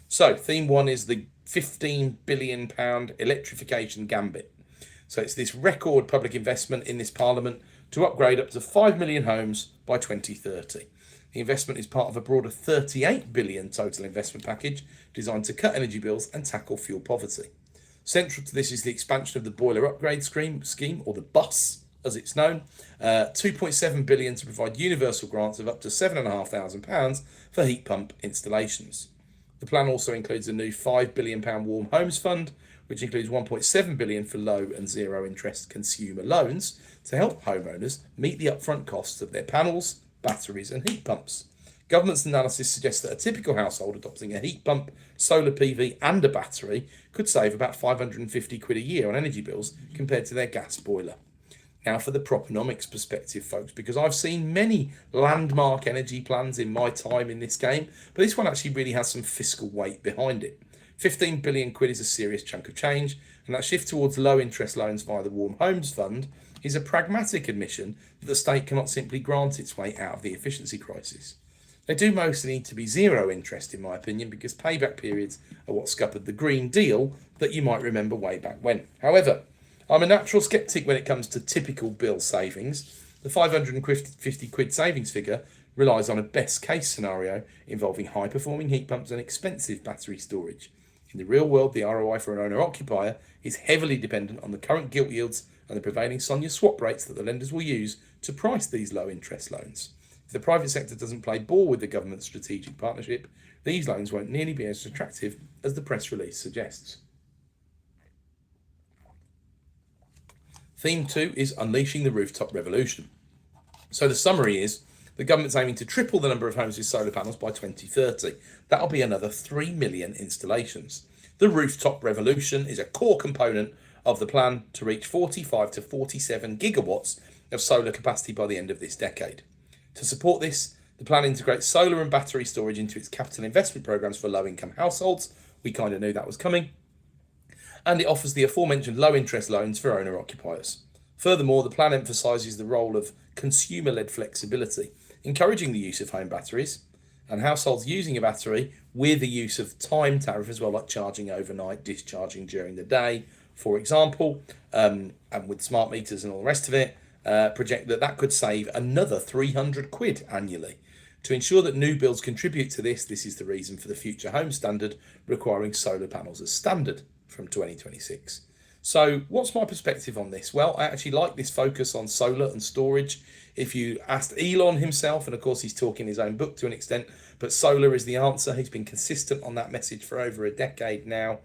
So theme 1 is the £15 billion electrification gambit. So it's this record public investment in this parliament to upgrade up to 5 million homes by 2030. The investment is part of a broader £38 billion total investment package designed to cut energy bills and tackle fuel poverty. Central to this is the expansion of the boiler upgrade scheme, or the BUS, as it's known, £2.7 billion to provide universal grants of up to £7,500 for heat pump installations. The plan also includes a new £5 billion Warm Homes Fund, which includes £1.7 billion for low and zero interest consumer loans to help homeowners meet the upfront costs of their panels, batteries and heat pumps. Government's analysis suggests that a typical household adopting a heat pump, solar PV and a battery could save about £550 a year on energy bills compared to their gas boiler. Now for the Propenomix perspective, folks, because I've seen many landmark energy plans in my time in this game, but this one actually really has some fiscal weight behind it. 15 billion quid is a serious chunk of change, and that shift towards low interest loans via the Warm Homes Fund is a pragmatic admission that the state cannot simply grant its way out of the efficiency crisis. They do mostly need to be zero interest, in my opinion, because payback periods are what scuppered the Green Deal that you might remember way back when. However, I'm a natural sceptic when it comes to typical bill savings. The 550 quid savings figure relies on a best case scenario involving high performing heat pumps and expensive battery storage. In the real world, the ROI for an owner occupier is heavily dependent on the current gilt yields and the prevailing SONIA swap rates that the lenders will use to price these low interest loans. If the private sector doesn't play ball with the government's strategic partnership, these loans won't nearly be as attractive as the press release suggests. Theme 2 is unleashing the rooftop revolution. So the summary is the government's aiming to triple the number of homes with solar panels by 2030. That'll be another 3 million installations. The rooftop revolution is a core component of the plan to reach 45 to 47 gigawatts of solar capacity by the end of this decade. To support this, the plan integrates solar and battery storage into its capital investment programs for low-income households. We kind of knew that was coming. And it offers the aforementioned low-interest loans for owner-occupiers. Furthermore, the plan emphasises the role of consumer-led flexibility, encouraging the use of home batteries and households using a battery with the use of time tariff as well, like charging overnight, discharging during the day, for example, and with smart meters and all the rest of it, project that could save another 300 quid annually. To ensure that new builds contribute to this is the reason for the Future Home Standard requiring solar panels as standard from 2026. So what's my perspective on this? Well, I actually like this focus on solar and storage. If you asked Elon himself, and of course he's talking his own book to an extent, but solar is the answer. He's been consistent on that message for over a decade now.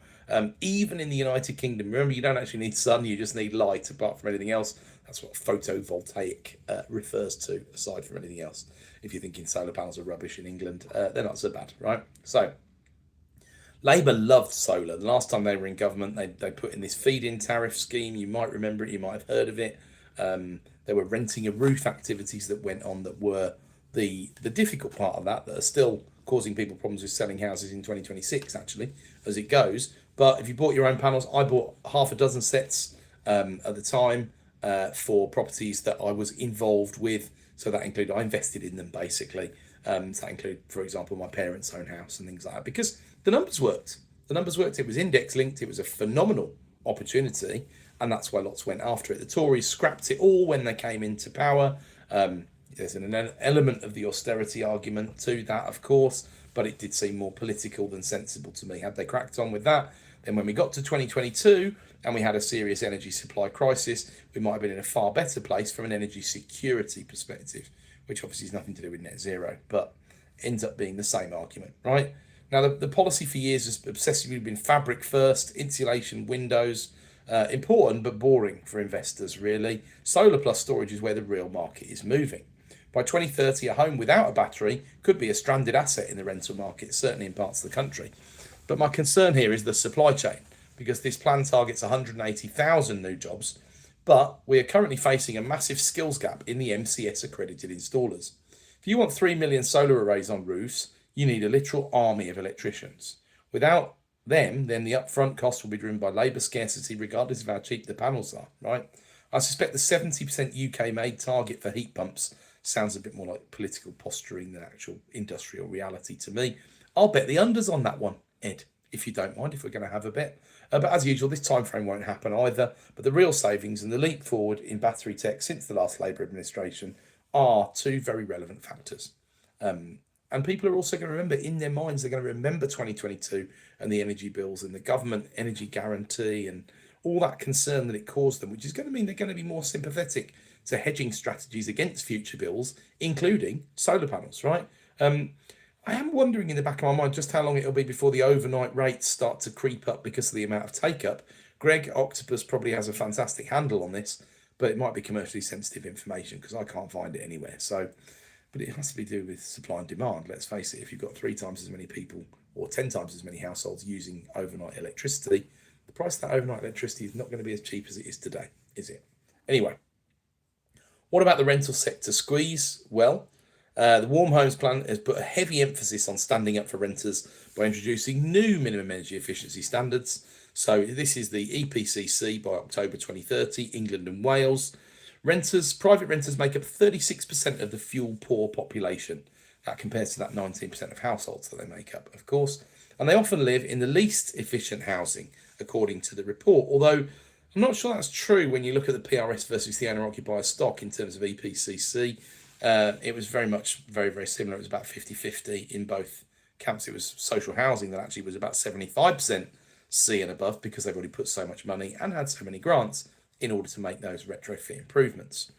Even in the United Kingdom, remember, you don't actually need sun, you just need light apart from anything else. That's what photovoltaic refers to, aside from anything else. If you're thinking solar panels are rubbish in England, they're not so bad, right? So Labour loved solar. The last time they were in government, they put in this feed-in tariff scheme. You might remember it, you might have heard of it. There were renting a roof activities that went on that were the difficult part of that are still causing people problems with selling houses in 2026, actually, as it goes. But if you bought your own panels, I bought half a dozen sets at the time for properties that I was involved with. So that included, I invested in them basically. So that included, for example, my parents' own house and things like that, because the numbers worked. The numbers worked. It was index linked. It was a phenomenal opportunity, and that's why lots went after it. The Tories scrapped it all when they came into power. There's an element of the austerity argument to that, of course, but it did seem more political than sensible to me. Had they cracked on with that, then when we got to 2022 and we had a serious energy supply crisis, we might have been in a far better place from an energy security perspective, which obviously has nothing to do with net zero, but ends up being the same argument, right? Now, the policy for years has obsessively been fabric first, insulation, windows, important but boring for investors, really. Solar plus storage is where the real market is moving. By 2030, a home without a battery could be a stranded asset in the rental market, certainly in parts of the country. But my concern here is the supply chain, because this plan targets 180,000 new jobs, but we are currently facing a massive skills gap in the MCS accredited installers. If you want 3 million solar arrays on roofs, you need a literal army of electricians. Without them, then the upfront cost will be driven by labour scarcity, regardless of how cheap the panels are, right? I suspect the 70% UK-made target for heat pumps sounds a bit more like political posturing than actual industrial reality to me. I'll bet the unders on that one, Ed, if you don't mind, if we're going to have a bet. But as usual, this time frame won't happen either. But the real savings and the leap forward in battery tech since the last Labour administration are two very relevant factors. And people are also going to remember in their minds, they're going to remember 2022 and the energy bills and the government energy guarantee and all that concern that it caused them, which is going to mean they're going to be more sympathetic to hedging strategies against future bills, including solar panels, right? I am wondering in the back of my mind just how long it'll be before the overnight rates start to creep up because of the amount of take-up. Greg Octopus probably has a fantastic handle on this, but it might be commercially sensitive information because I can't find it anywhere. So, but it has to be to do with supply and demand. Let's face it, if you've got 3 times as many people or 10 times as many households using overnight electricity, the price of that overnight electricity is not going to be as cheap as it is today, is it? Anyway, what about the rental sector squeeze? Well, the Warm Homes Plan has put a heavy emphasis on standing up for renters by introducing new minimum energy efficiency standards. So this is the EPC C by October 2030, England and Wales. Private renters make up 36% of the fuel poor population. That compares to that 19% of households that they make up, of course. And they often live in the least efficient housing, according to the report. Although I'm not sure that's true when you look at the PRS versus the owner-occupier stock in terms of EPCC. It was very much very, very similar. It was about 50-50 in both camps. It was social housing that actually was about 75% C and above because they've already put so much money and had so many grants in order to make those retrofit improvements.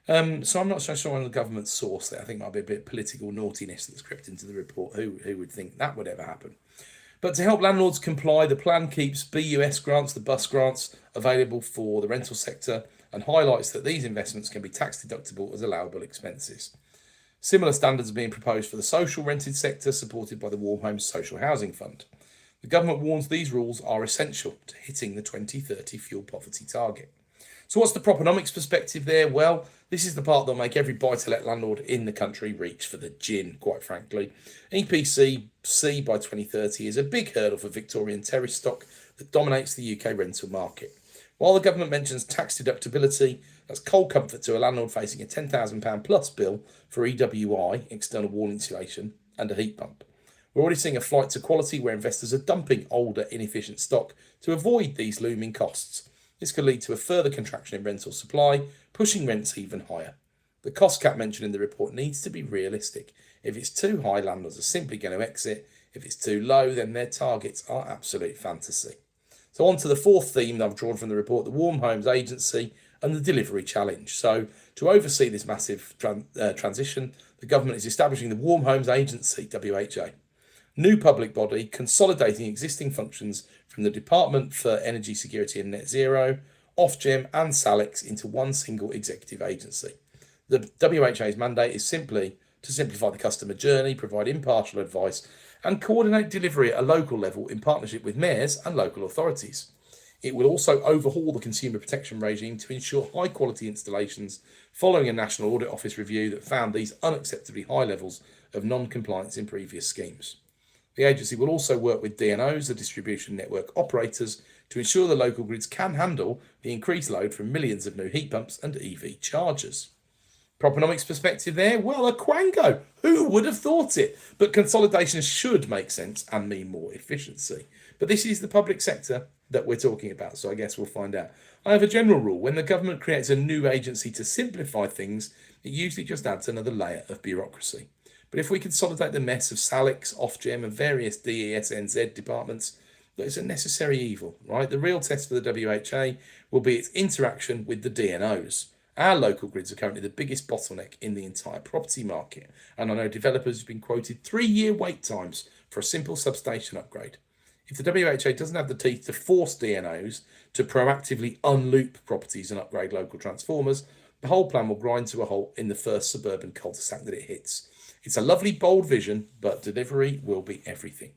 So I'm not so sure on the government source there. I think might be a bit of political naughtiness that's crept into the report. Who would think that would ever happen? But to help landlords comply, the plan keeps BUS grants, the bus grants, available for the rental sector and highlights that these investments can be tax deductible as allowable expenses. Similar standards are being proposed for the social rented sector, supported by the Warm Homes Social Housing Fund. The government warns these rules are essential to hitting the 2030 fuel poverty target. So what's the Propenomix perspective there? Well, this is the part that'll make every buy-to-let landlord in the country reach for the gin, quite frankly. EPC C by 2030 is a big hurdle for Victorian terrace stock that dominates the UK rental market. While the government mentions tax deductibility, that's cold comfort to a landlord facing a £10,000 plus bill for EWI, external wall insulation, and a heat pump. We're already seeing a flight to quality where investors are dumping older, inefficient stock to avoid these looming costs. This could lead to a further contraction in rental supply, pushing rents even higher. The cost cap mentioned in the report needs to be realistic. If it's too high, landlords are simply going to exit. If it's too low, then their targets are absolute fantasy. So on to the fourth theme that I've drawn from the report, the Warm Homes Agency and the delivery challenge. So to oversee this massive transition, the government is establishing the Warm Homes Agency, WHA. New public body consolidating existing functions from the Department for Energy Security and Net Zero, Ofgem and Salix into one single executive agency. The WHA's mandate is simply to simplify the customer journey, provide impartial advice and coordinate delivery at a local level in partnership with mayors and local authorities. It will also overhaul the consumer protection regime to ensure high quality installations following a National Audit Office review that found these unacceptably high levels of non-compliance in previous schemes. The agency will also work with DNOs, the distribution network operators, to ensure the local grids can handle the increased load from millions of new heat pumps and EV chargers. Propenomix perspective there, well, a quango. Who would have thought it? But consolidation should make sense and mean more efficiency. But this is the public sector that we're talking about, so I guess we'll find out. I have a general rule. When the government creates a new agency to simplify things, it usually just adds another layer of bureaucracy. But if we consolidate the mess of Salix, Ofgem and various DESNZ departments, that is a necessary evil, right? The real test for the WHA will be its interaction with the DNOs. Our local grids are currently the biggest bottleneck in the entire property market. And I know developers have been quoted 3-year wait times for a simple substation upgrade. If the WHA doesn't have the teeth to force DNOs to proactively unloop properties and upgrade local transformers, the whole plan will grind to a halt in the first suburban cul-de-sac that it hits. It's a lovely, bold vision, but delivery will be everything.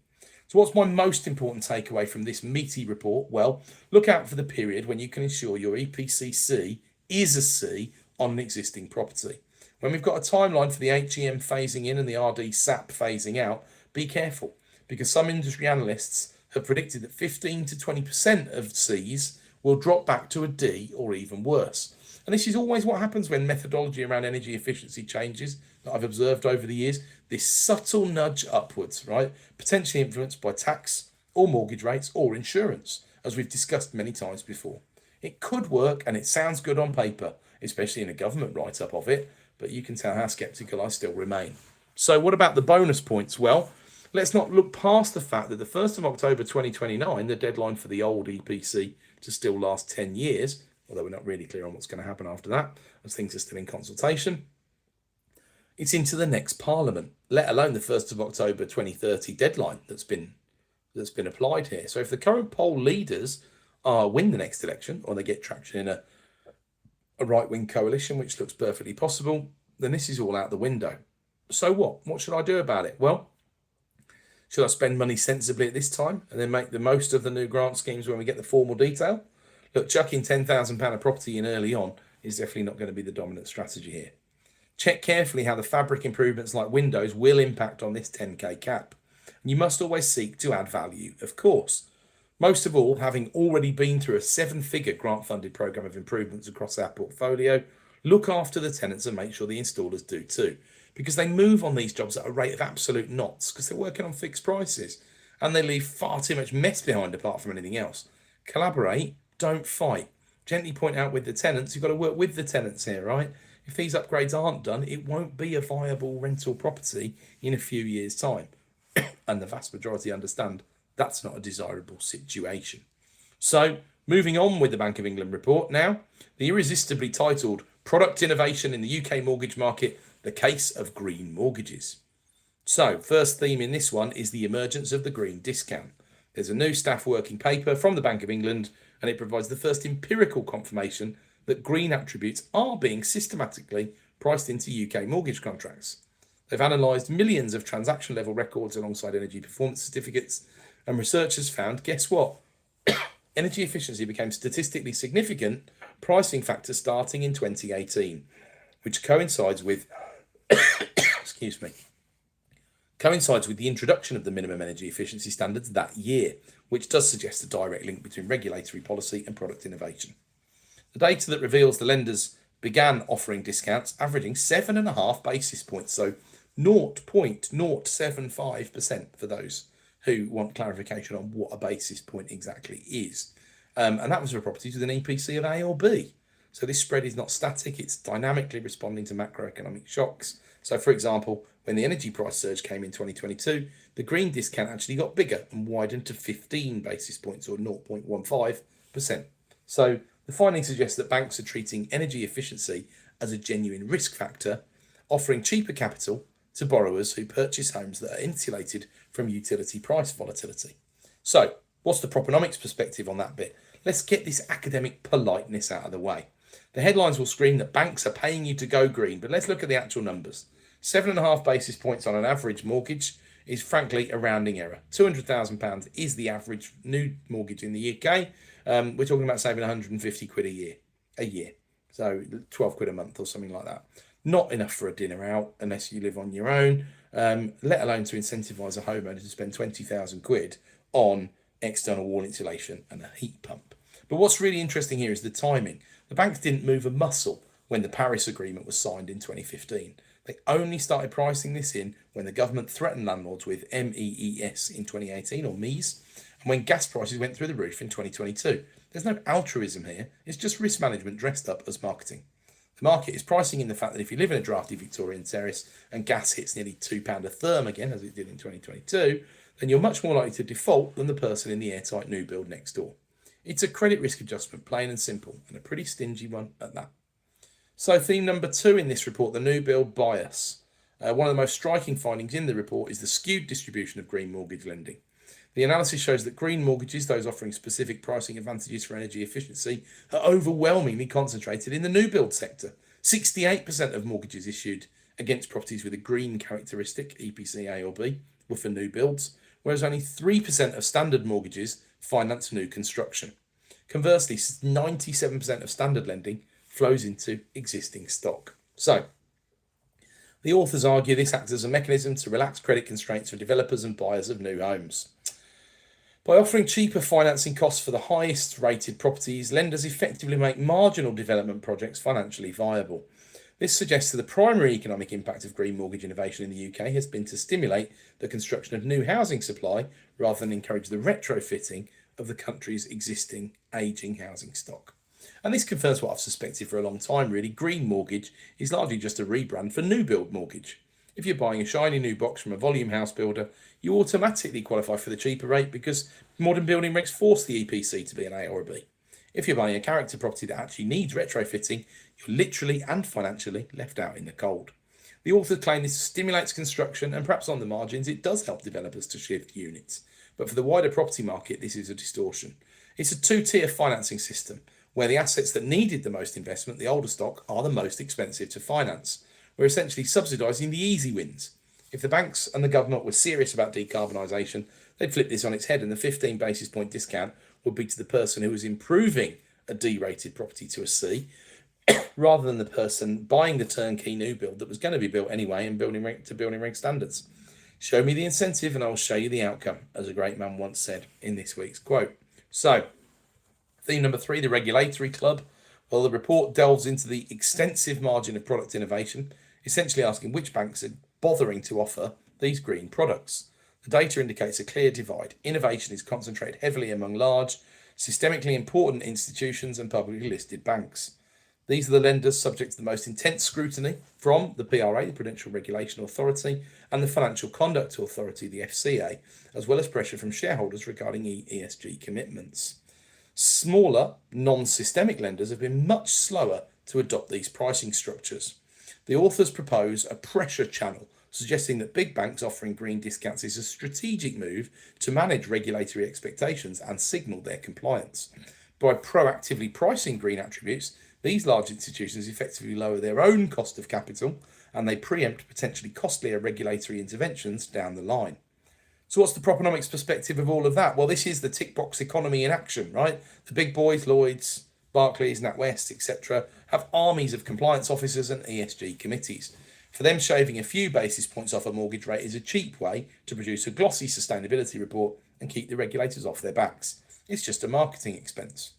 So what's my most important takeaway from this meaty report? Well, look out for the period when you can ensure your EPC C is a C on an existing property. When we've got a timeline for the HEM phasing in and the RD SAP phasing out, be careful, because some industry analysts have predicted that 15 to 20% of Cs will drop back to a D or even worse. And this is always what happens when methodology around energy efficiency changes that I've observed over the years. This subtle nudge upwards, right? Potentially influenced by tax or mortgage rates or insurance, as we've discussed many times before. It could work and it sounds good on paper, especially in a government write-up of it, but you can tell how sceptical I still remain. So what about the bonus points? Well, let's not look past the fact that the 1st of October 2029, the deadline for the old EPC to still last 10 years, although we're not really clear on what's going to happen after that, as things are still in consultation. It's into the next Parliament, let alone the 1st of October 2030 deadline that's been applied here. So if the current poll leaders win the next election, or they get traction in a right-wing coalition, which looks perfectly possible, then this is all out the window. So what? What should I do about it? Well, should I spend money sensibly at this time and then make the most of the new grant schemes when we get the formal detail? Look, chucking £10,000 a property in early on is definitely not going to be the dominant strategy here. Check carefully how the fabric improvements like windows will impact on this 10k cap. And you must always seek to add value, of course. Most of all, having already been through a 7-figure grant-funded programme of improvements across our portfolio, look after the tenants and make sure the installers do too, because they move on these jobs at a rate of absolute knots because they're working on fixed prices and they leave far too much mess behind apart from anything else. Collaborate. Don't fight. Gently point out with the tenants. You've got to work with the tenants here, right? If these upgrades aren't done, it won't be a viable rental property in a few years' time. And the vast majority understand that's not a desirable situation. So, moving on with the Bank of England report now, the irresistibly titled Product Innovation in the UK Mortgage Market, the Case of Green Mortgages. So, first theme in this one is the emergence of the green discount. There's a new staff working paper from the Bank of England, and it provides the first empirical confirmation that green attributes are being systematically priced into UK mortgage contracts. They've analysed millions of transaction level records alongside energy performance certificates And researchers found, guess what? Energy efficiency became statistically significant pricing factor starting in 2018, which coincides with, excuse me, coincides with the introduction of the minimum energy efficiency standards that year, which does suggest a direct link between regulatory policy and product innovation. The data that reveals the lenders began offering discounts averaging 7.5 basis points, so 0.075% for those who want clarification on what a basis point exactly is. And that was for properties with an EPC of A or B. So this spread is not static, it's dynamically responding to macroeconomic shocks. So for example, when the energy price surge came in 2022, the green discount actually got bigger and widened to 15 basis points or 0.15%. So the findings suggest that banks are treating energy efficiency as a genuine risk factor, offering cheaper capital to borrowers who purchase homes that are insulated from utility price volatility. So, what's the Propenomix perspective on that bit? Let's get this academic politeness out of the way. The headlines will scream that banks are paying you to go green, but let's look at the actual numbers. 7.5 basis points on an average mortgage is frankly a rounding error. £200,000 is the average new mortgage in the UK. We're talking about saving 150 quid a year. So 12 quid a month or something like that. Not enough for a dinner out unless you live on your own, let alone to incentivise a homeowner to spend 20,000 quid on external wall insulation and a heat pump. But what's really interesting here is the timing. The banks didn't move a muscle when the Paris Agreement was signed in 2015. They only started pricing this in when the government threatened landlords with MEES in 2018, or MEES, and when gas prices went through the roof in 2022. There's no altruism here, it's just risk management dressed up as marketing. The market is pricing in the fact that if you live in a drafty Victorian terrace and gas hits nearly £2 a therm again, as it did in 2022, then you're much more likely to default than the person in the airtight new build next door. It's a credit risk adjustment, plain and simple, and a pretty stingy one at that. So theme number 2 in this report, the new build bias. One of the most striking findings in the report is the skewed distribution of green mortgage lending. The analysis shows that green mortgages, those offering specific pricing advantages for energy efficiency, are overwhelmingly concentrated in the new build sector. 68% of mortgages issued against properties with a green characteristic, EPC A or B, were for new builds, whereas only 3% of standard mortgages finance new construction. Conversely, 97% of standard lending flows into existing stock. So, the authors argue this acts as a mechanism to relax credit constraints for developers and buyers of new homes. By offering cheaper financing costs for the highest rated properties, lenders effectively make marginal development projects financially viable. This suggests that the primary economic impact of green mortgage innovation in the UK has been to stimulate the construction of new housing supply rather than encourage the retrofitting of the country's existing ageing housing stock. And this confirms what I've suspected for a long time, really. Green mortgage is largely just a rebrand for new build mortgage. If you're buying a shiny new box from a volume house builder, you automatically qualify for the cheaper rate because modern building regs force the EPC to be an A or a B. If you're buying a character property that actually needs retrofitting, you're literally and financially left out in the cold. The authors claim this stimulates construction and perhaps on the margins it does help developers to shift units. But for the wider property market, this is a distortion. It's a two-tier financing system where the assets that needed the most investment, the older stock, are the most expensive to finance. We're essentially subsidising the easy wins. If the banks and the government were serious about decarbonisation, they'd flip this on its head and the 15 basis point discount would be to the person who was improving a D-rated property to a C, rather than the person buying the turnkey new build that was going to be built anyway and building reg standards. Show me the incentive and I'll show you the outcome, as a great man once said in this week's quote. So, theme number 3, the regulatory club. Well, the report delves into the extensive margin of product innovation, essentially asking which banks are bothering to offer these green products. The data indicates a clear divide. Innovation is concentrated heavily among large, systemically important institutions and publicly listed banks. These are the lenders subject to the most intense scrutiny from the PRA, the Prudential Regulation Authority, and the Financial Conduct Authority, the FCA, as well as pressure from shareholders regarding ESG commitments. Smaller, non-systemic lenders have been much slower to adopt these pricing structures. The authors propose a pressure channel, suggesting that big banks offering green discounts is a strategic move to manage regulatory expectations and signal their compliance. By proactively pricing green attributes, these large institutions effectively lower their own cost of capital and they preempt potentially costlier regulatory interventions down the line. So what's the Propenomix perspective of all of that? Well, this is the tick box economy in action, right? The big boys, Lloyds, Barclays, NatWest, etc., have armies of compliance officers and ESG committees. For them, shaving a few basis points off a mortgage rate is a cheap way to produce a glossy sustainability report and keep the regulators off their backs. It's just a marketing expense.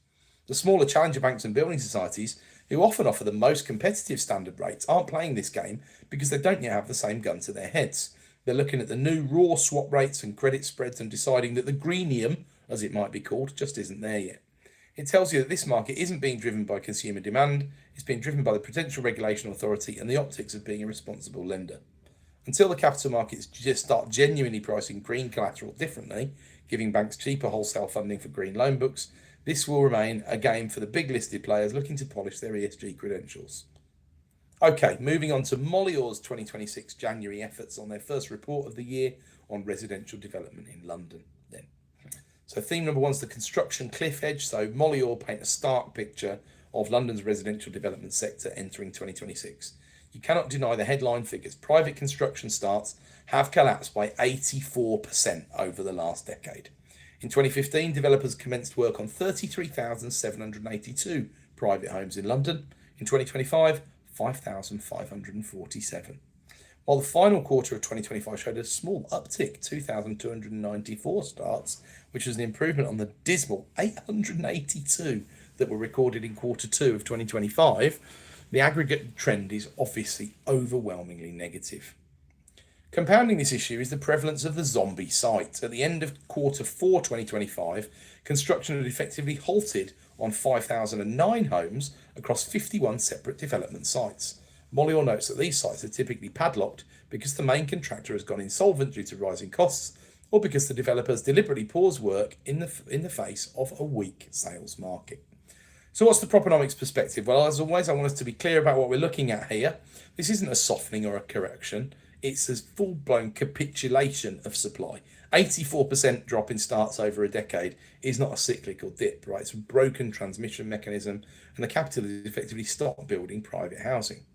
The smaller challenger banks and building societies, who often offer the most competitive standard rates, aren't playing this game because they don't yet have the same gun to their heads. They're looking at the new raw swap rates and credit spreads and deciding that the greenium, as it might be called, just isn't there yet. It tells you that this market isn't being driven by consumer demand, it's being driven by the Prudential Regulation Authority and the optics of being a responsible lender. Until the capital markets just start genuinely pricing green collateral differently, giving banks cheaper wholesale funding for green loan books, this will remain a game for the big listed players looking to polish their ESG credentials. Okay, moving on to Molior's 2026 January efforts on their first report of the year on residential development in London. Then, so theme number 1 is the construction cliff edge. So Molior paint a stark picture of London's residential development sector entering 2026. You cannot deny the headline figures. Private construction starts have collapsed by 84% over the last decade. In 2015, developers commenced work on 33,782 private homes in London. In 2025, 5,547. While the final quarter of 2025 showed a small uptick, 2,294 starts, which was an improvement on the dismal 882 that were recorded in quarter 2 of 2025, the aggregate trend is obviously overwhelmingly negative. Compounding this issue is the prevalence of the zombie site. At the end of quarter 4 2025, construction had effectively halted on 5,009 homes across 51 separate development sites. Molior notes that these sites are typically padlocked because the main contractor has gone insolvent due to rising costs, or because the developers deliberately pause work in the face of a weak sales market. So what's the Propenomics perspective? Well, as always, I want us to be clear about what we're looking at here. This isn't a softening or a correction. It's a full-blown capitulation of supply. 84% drop in starts over a decade is not a cyclical dip, right? It's a broken transmission mechanism, and the capital has effectively stopped building private housing.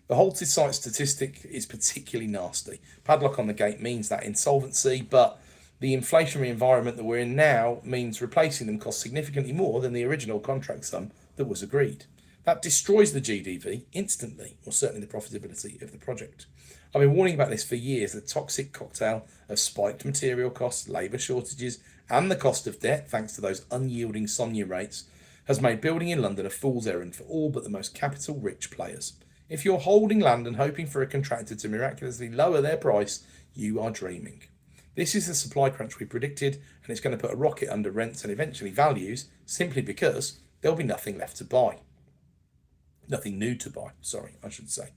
The halted site statistic is particularly nasty. Padlock on the gate means that insolvency, but the inflationary environment that we're in now means replacing them costs significantly more than the original contract sum that was agreed. That destroys the GDV instantly, or certainly the profitability of the project. I've been warning about this for years. The toxic cocktail of spiked material costs, labour shortages, and the cost of debt, thanks to those unyielding SONIA rates, has made building in London a fool's errand for all but the most capital-rich players. If you're holding land and hoping for a contractor to miraculously lower their price, you are dreaming. This is the supply crunch we predicted, and it's going to put a rocket under rents and eventually values, simply because there'll be nothing left to buy. Nothing new to buy, I should say.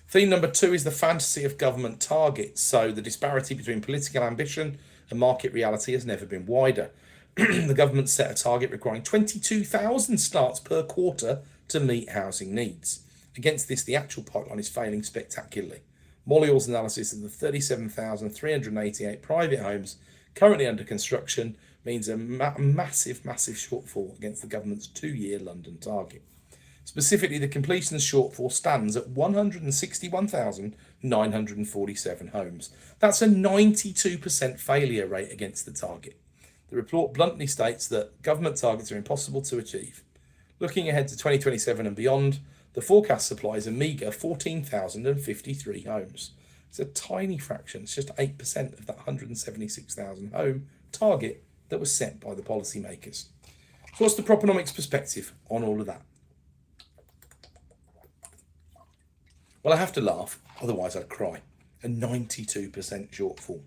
Theme number 2 is the fantasy of government targets. So the disparity between political ambition and market reality has never been wider. The government set a target requiring 22,000 starts per quarter to meet housing needs. Against this, the actual pipeline is failing spectacularly. Molior's analysis of the 37,388 private homes currently under construction means a massive shortfall against the government's 2-year London target. Specifically, the completions shortfall stands at 161,947 homes. That's a 92% failure rate against the target. The report bluntly states that government targets are impossible to achieve. Looking ahead to 2027 and beyond, the forecast supply is a meagre 14,053 homes. It's a tiny fraction, it's just 8% of that 176,000 home target that was set by the policymakers. So what's the Propenomics perspective on all of that? Well, I have to laugh, otherwise I'd cry. A 92% shortfall.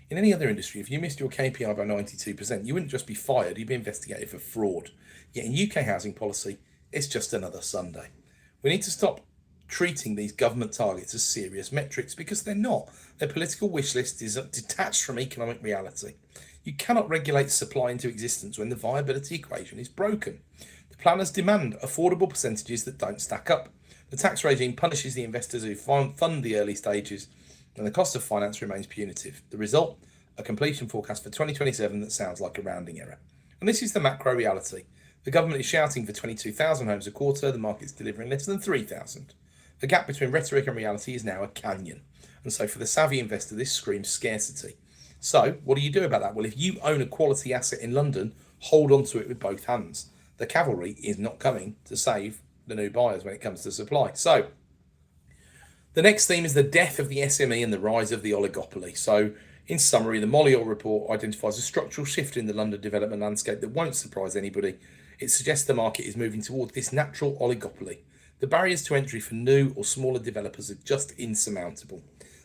In any other industry, if you missed your KPI by 92%, you wouldn't just be fired, you'd be investigated for fraud. Yet in UK housing policy, it's just another Sunday. We need to stop treating these government targets as serious metrics, because they're not. Their political wish list is detached from economic reality. You cannot regulate supply into existence when the viability equation is broken. The planners demand affordable percentages that don't stack up. The tax regime punishes the investors who fund the early stages, and the cost of finance remains punitive. The result, a completion forecast for 2027 that sounds like a rounding error. And this is the macro reality. The government is shouting for 22,000 homes a quarter, the market's delivering less than 3,000. The gap between rhetoric and reality is now a canyon. And so for the savvy investor, this screams scarcity. So what do you do about that? Well, if you own a quality asset in London, hold on to it with both hands. The cavalry is not coming to save the new buyers when it comes to supply. So the next theme is the death of the SME and the rise of the oligopoly. So in summary, the Mollior report identifies a structural shift in the London development landscape that won't surprise anybody. It suggests the market is moving towards this natural oligopoly. The barriers to entry for new or smaller developers are just insurmountable.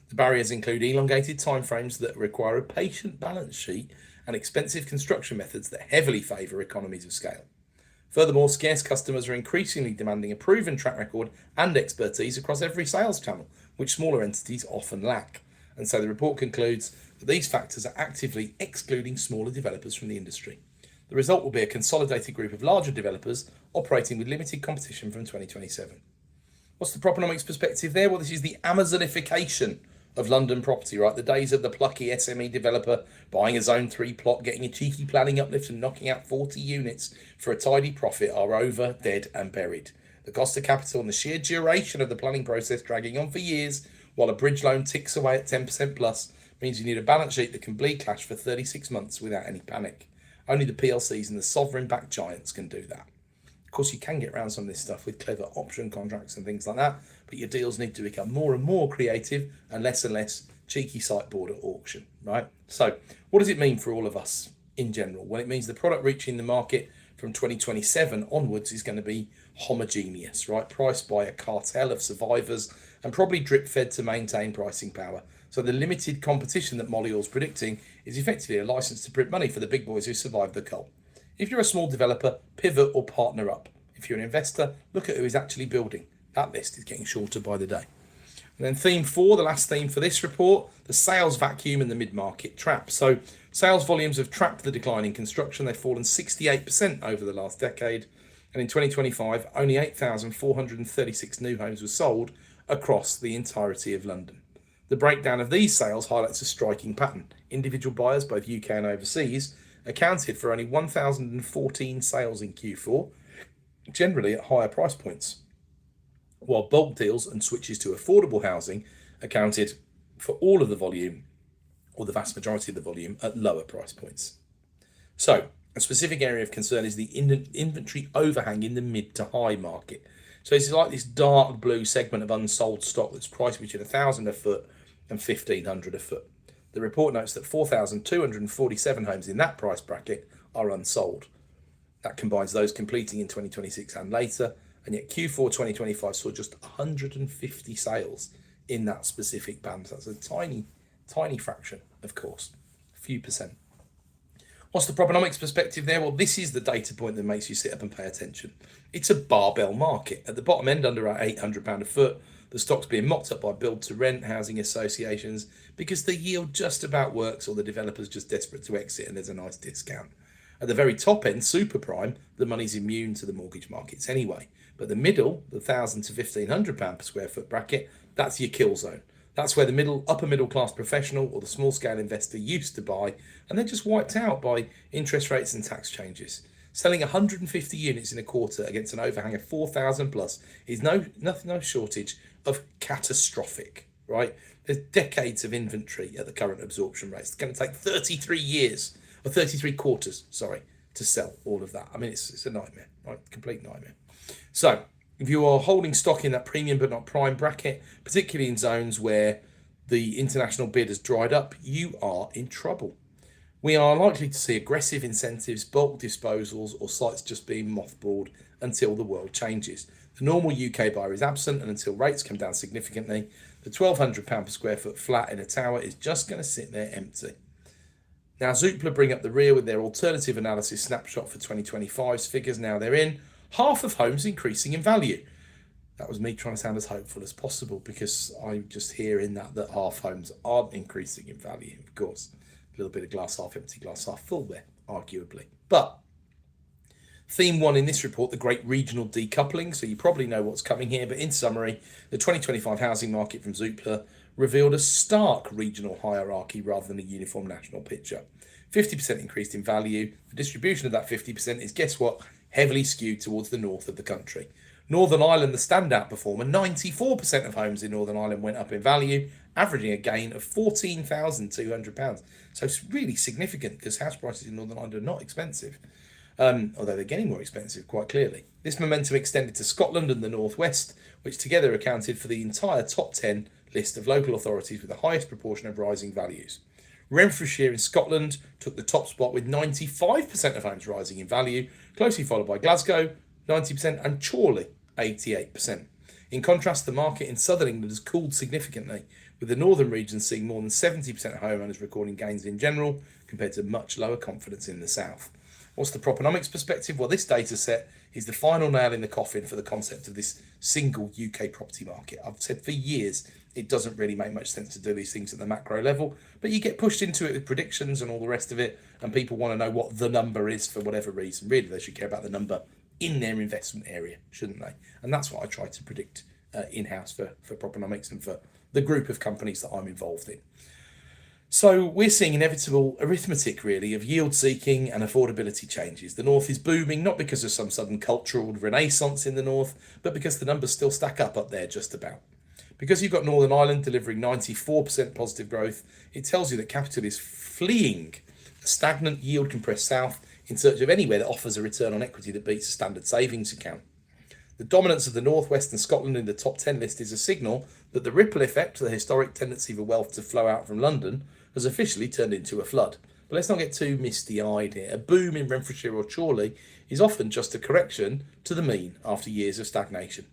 The barriers include elongated timeframes that require a patient balance sheet and expensive construction methods that heavily favour economies of scale. Furthermore, scarce customers are increasingly demanding a proven track record and expertise across every sales channel, which smaller entities often lack. And so the report concludes that these factors are actively excluding smaller developers from the industry. The result will be a consolidated group of larger developers operating with limited competition from 2027. What's the Propenomix perspective there? Well, this is the Amazonification of London property, right? The days of the plucky SME developer buying a Zone 3 plot, getting a cheeky planning uplift and knocking out 40 units for a tidy profit are over, dead and buried. The cost of capital and the sheer duration of the planning process dragging on for years while a bridge loan ticks away at 10% plus means you need a balance sheet that can bleed cash for 36 months without any panic. Only the PLCs and the sovereign-backed giants can do that. Of course, you can get around some of this stuff with clever option contracts and things like that, but your deals need to become more and more creative and less cheeky sideboard at auction, right? So what does it mean for all of us in general? Well, it means the product reaching the market from 2027 onwards is going to be homogeneous, right? Priced by a cartel of survivors and probably drip-fed to maintain pricing power. So the limited competition that Mollior's predicting is effectively a license to print money for the big boys who survived the cull. If you're a small developer, pivot or partner up. If you're an investor, look at who is actually building. That list is getting shorter by the day. And then theme 4, the last theme for this report, the sales vacuum and the mid-market trap. So sales volumes have trapped the decline in construction. They've fallen 68% over the last decade. And in 2025, only 8,436 new homes were sold across the entirety of London. The breakdown of these sales highlights a striking pattern. Individual buyers, both UK and overseas, accounted for only 1,014 sales in Q4, generally at higher price points, while bulk deals and switches to affordable housing accounted for all of the volume, or the vast majority of the volume, at lower price points. So, a specific area of concern is the inventory overhang in the mid to high market. So it's like this dark blue segment of unsold stock that's priced between £1,000 a foot and £1,500 a foot. The report notes that 4,247 homes in that price bracket are unsold. That combines those completing in 2026 and later, and yet Q4 2025 saw just 150 sales in that specific band. So that's a tiny fraction, of course, a few percent. What's the Propenomix perspective there? Well, this is the data point that makes you sit up and pay attention. It's a barbell market. At the bottom end, under our £800 a foot, the stock's being mopped up by build-to-rent housing associations because the yield just about works or the developer's just desperate to exit and there's a nice discount. At the very top end, super prime, the money's immune to the mortgage markets anyway. But the middle, the £1,000 to £1,500 per square foot bracket, that's your kill zone. That's where the upper middle class professional or the small scale investor used to buy and then just wiped out by interest rates and tax changes. Selling 150 units in a quarter against an overhang of 4,000 plus is no shortage of catastrophic, right? There's decades of inventory at the current absorption rates. It's going to take 33 quarters, to sell all of that. I mean, it's a nightmare, right? Complete nightmare. So if you are holding stock in that premium but not prime bracket, particularly in zones where the international bid has dried up, you are in trouble. We are likely to see aggressive incentives, bulk disposals, or sites just being mothballed until the world changes. The normal UK buyer is absent, and until rates come down significantly, the £1,200 per square foot flat in a tower is just going to sit there empty. Now, Zoopla bring up the rear with their alternative analysis snapshot for 2025's figures. Now they're in. Half of homes increasing in value. That was me trying to sound as hopeful as possible because I'm just hearing that half homes aren't increasing in value, of course. A little bit of glass half empty, glass half full there, arguably. But theme 1 in this report, the great regional decoupling. So you probably know what's coming here, but in summary, the 2025 housing market from Zoopla revealed a stark regional hierarchy rather than a uniform national picture. 50% increased in value. The distribution of that 50% is, guess what, heavily skewed towards the north of the country. Northern Ireland, the standout performer, 94% of homes in Northern Ireland went up in value, averaging a gain of £14,200. So it's really significant because house prices in Northern Ireland are not expensive, although they're getting more expensive quite clearly. This momentum extended to Scotland and the North West, which together accounted for the entire top 10 list of local authorities with the highest proportion of rising values. Renfrewshire in Scotland took the top spot with 95% of homes rising in value, closely followed by Glasgow, 90%, and Chorley, 88%. In contrast, the market in southern England has cooled significantly, with the northern regions seeing more than 70% of homeowners recording gains in general, compared to much lower confidence in the south. What's the Propenomix perspective? Well, this data set is the final nail in the coffin for the concept of this single UK property market. I've said for years it doesn't really make much sense to do these things at the macro level, but you get pushed into it with predictions and all the rest of it, and people want to know what the number is for whatever reason. Really, they should care about the number in their investment area, shouldn't they? And that's what I try to predict in-house for Propenomix and for the group of companies that I'm involved in. So we're seeing inevitable arithmetic, really, of yield seeking and affordability changes. The North is booming, not because of some sudden cultural renaissance in the North, but because the numbers still stack up there just about. Because you've got Northern Ireland delivering 94% positive growth, it tells you that capital is fleeing a stagnant, yield-compressed South in search of anywhere that offers a return on equity that beats a standard savings account. The dominance of the North West and Scotland in the top 10 list is a signal that the ripple effect, the historic tendency for wealth to flow out from London, has officially turned into a flood. But let's not get too misty-eyed here. A boom in Renfrewshire or Chorley is often just a correction to the mean after years of stagnation.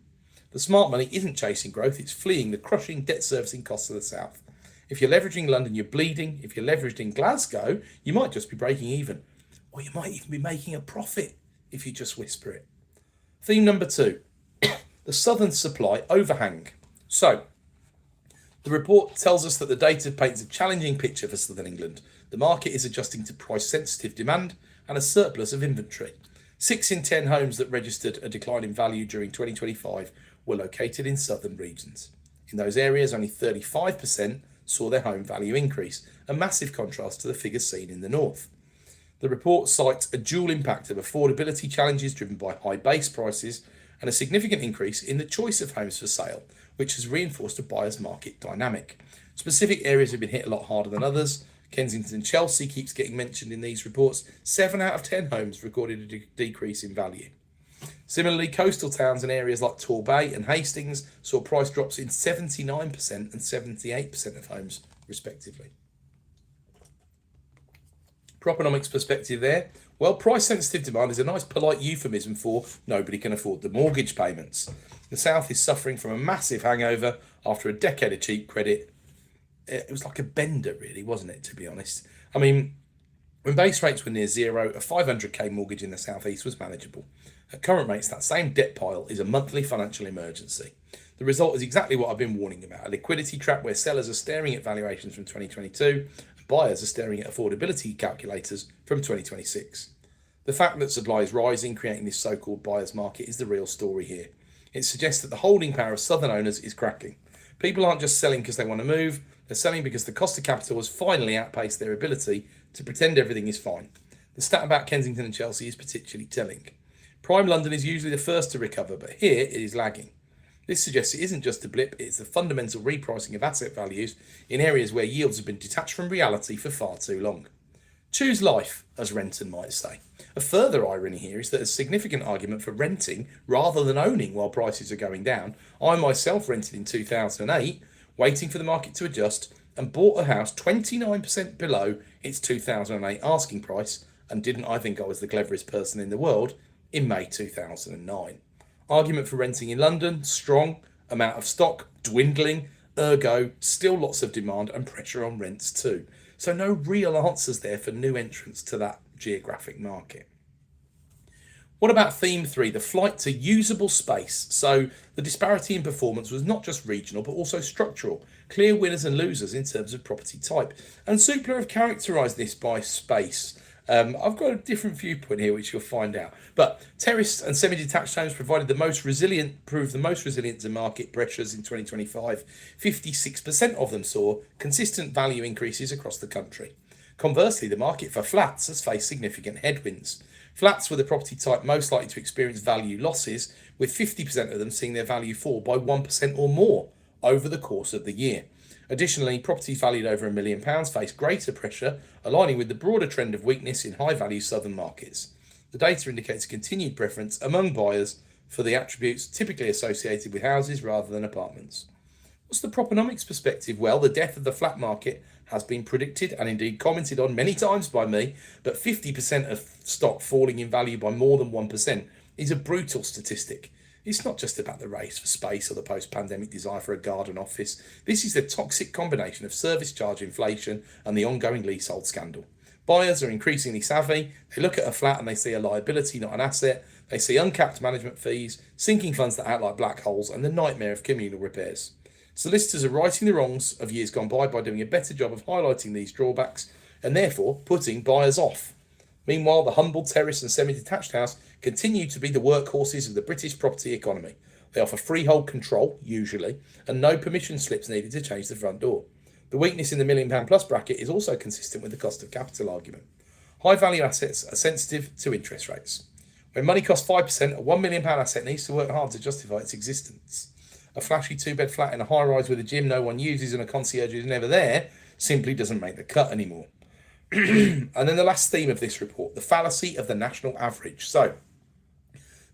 The smart money isn't chasing growth, it's fleeing the crushing debt servicing costs of the South. If you're leveraging London, you're bleeding. If you're leveraged in Glasgow, you might just be breaking even. Or you might even be making a profit if you just whisper it. Theme number 2, the southern supply overhang. So, the report tells us that the data paints a challenging picture for southern England. The market is adjusting to price-sensitive demand and a surplus of inventory. 6 in 10 homes that registered a decline in value during 2025 were located in southern regions. In those areas, only 35% saw their home value increase, a massive contrast to the figures seen in the north. The report cites a dual impact of affordability challenges driven by high base prices and a significant increase in the choice of homes for sale, which has reinforced a buyer's market dynamic. Specific areas have been hit a lot harder than others. Kensington and Chelsea keeps getting mentioned in these reports. 7 out of 10 homes recorded a decrease in value. Similarly, coastal towns and areas like Torbay and Hastings saw price drops in 79% and 78% of homes, respectively. Propenomix perspective there. Well, price-sensitive demand is a nice polite euphemism for nobody can afford the mortgage payments. The South is suffering from a massive hangover after a decade of cheap credit. It was like a bender, really, wasn't it, to be honest? I mean, when base rates were near zero, a 500k mortgage in the South East was manageable. At current rates, that same debt pile is a monthly financial emergency. The result is exactly what I've been warning about, a liquidity trap where sellers are staring at valuations from 2022 and buyers are staring at affordability calculators from 2026. The fact that supply is rising, creating this so-called buyer's market, is the real story here. It suggests that the holding power of southern owners is cracking. People aren't just selling because they want to move, they're selling because the cost of capital has finally outpaced their ability to pretend everything is fine. The stat about Kensington and Chelsea is particularly telling. Prime London is usually the first to recover, but here it is lagging. This suggests it isn't just a blip, it's the fundamental repricing of asset values in areas where yields have been detached from reality for far too long. Choose life, as Renton might say. A further irony here is that a significant argument for renting rather than owning while prices are going down. I myself rented in 2008, waiting for the market to adjust, and bought a house 29% below its 2008 asking price, and didn't I think I was the cleverest person in the world, in May 2009. Argument for renting in London, strong, amount of stock, dwindling, ergo, still lots of demand and pressure on rents too. So no real answers there for new entrants to that geographic market. What about theme 3, the flight to usable space? So the disparity in performance was not just regional, but also structural. Clear winners and losers in terms of property type. And Zoopla have characterised this by space. I've got a different viewpoint here, which you'll find out. But terraced and semi-detached homes proved the most resilient to market pressures in 2025. 56% of them saw consistent value increases across the country. Conversely, the market for flats has faced significant headwinds. Flats were the property type most likely to experience value losses, with 50% of them seeing their value fall by 1% or more over the course of the year. Additionally, properties valued over £1 million face greater pressure, aligning with the broader trend of weakness in high-value southern markets. The data indicates a continued preference among buyers for the attributes typically associated with houses rather than apartments. What's the Propenomix perspective? Well, the death of the flat market has been predicted and indeed commented on many times by me, but 50% of stock falling in value by more than 1% is a brutal statistic. It's not just about the race for space or the post-pandemic desire for a garden office. This is the toxic combination of service charge inflation and the ongoing leasehold scandal. Buyers are increasingly savvy. They look at a flat and they see a liability, not an asset. They see uncapped management fees, sinking funds that act like black holes, and the nightmare of communal repairs. Solicitors are righting the wrongs of years gone by doing a better job of highlighting these drawbacks and therefore putting buyers off. Meanwhile, the humble terrace and semi-detached house continue to be the workhorses of the British property economy. They offer freehold control, usually, and no permission slips needed to change the front door. The weakness in the £1 million plus bracket is also consistent with the cost of capital argument. High value assets are sensitive to interest rates. When money costs 5%, a £1 million asset needs to work hard to justify its existence. A flashy two-bed flat in a high-rise with a gym no one uses and a concierge who's never there simply doesn't make the cut anymore. And then the last theme of this report, the fallacy of the national average. So,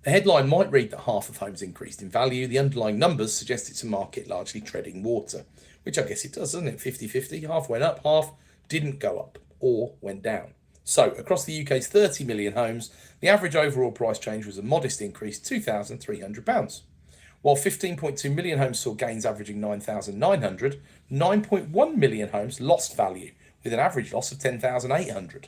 the headline might read that half of homes increased in value. The underlying numbers suggest it's a market largely treading water, which I guess it does, doesn't it? 50-50, half went up, half didn't go up or went down. So, across the UK's 30 million homes, the average overall price change was a modest increase, £2,300. While 15.2 million homes saw gains averaging £9,900, 9.1 million homes lost value, with an average loss of £10,800.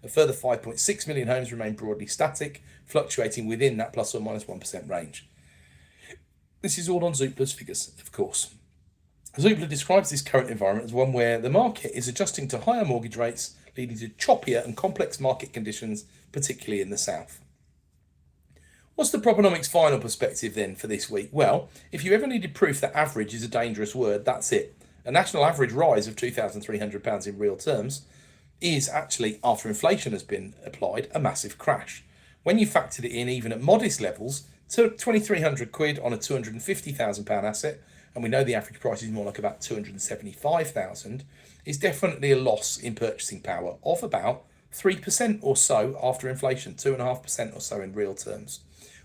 A further 5.6 million homes remain broadly static, fluctuating within that plus or minus 1% range. This is all on Zoopla's figures, of course. Zoopla describes this current environment as one where the market is adjusting to higher mortgage rates, leading to choppier and complex market conditions, particularly in the south. What's the Propenomics final perspective then for this week? Well, if you ever needed proof that average is a dangerous word, that's it. A national average rise of £2,300 in real terms is actually, after inflation has been applied, a massive crash. When you factored it in, even at modest levels, to £2,300 on a £250,000 asset, and we know the average price is more like about £275,000, is definitely a loss in purchasing power of about 3% or so after inflation, 2.5% or so in real terms.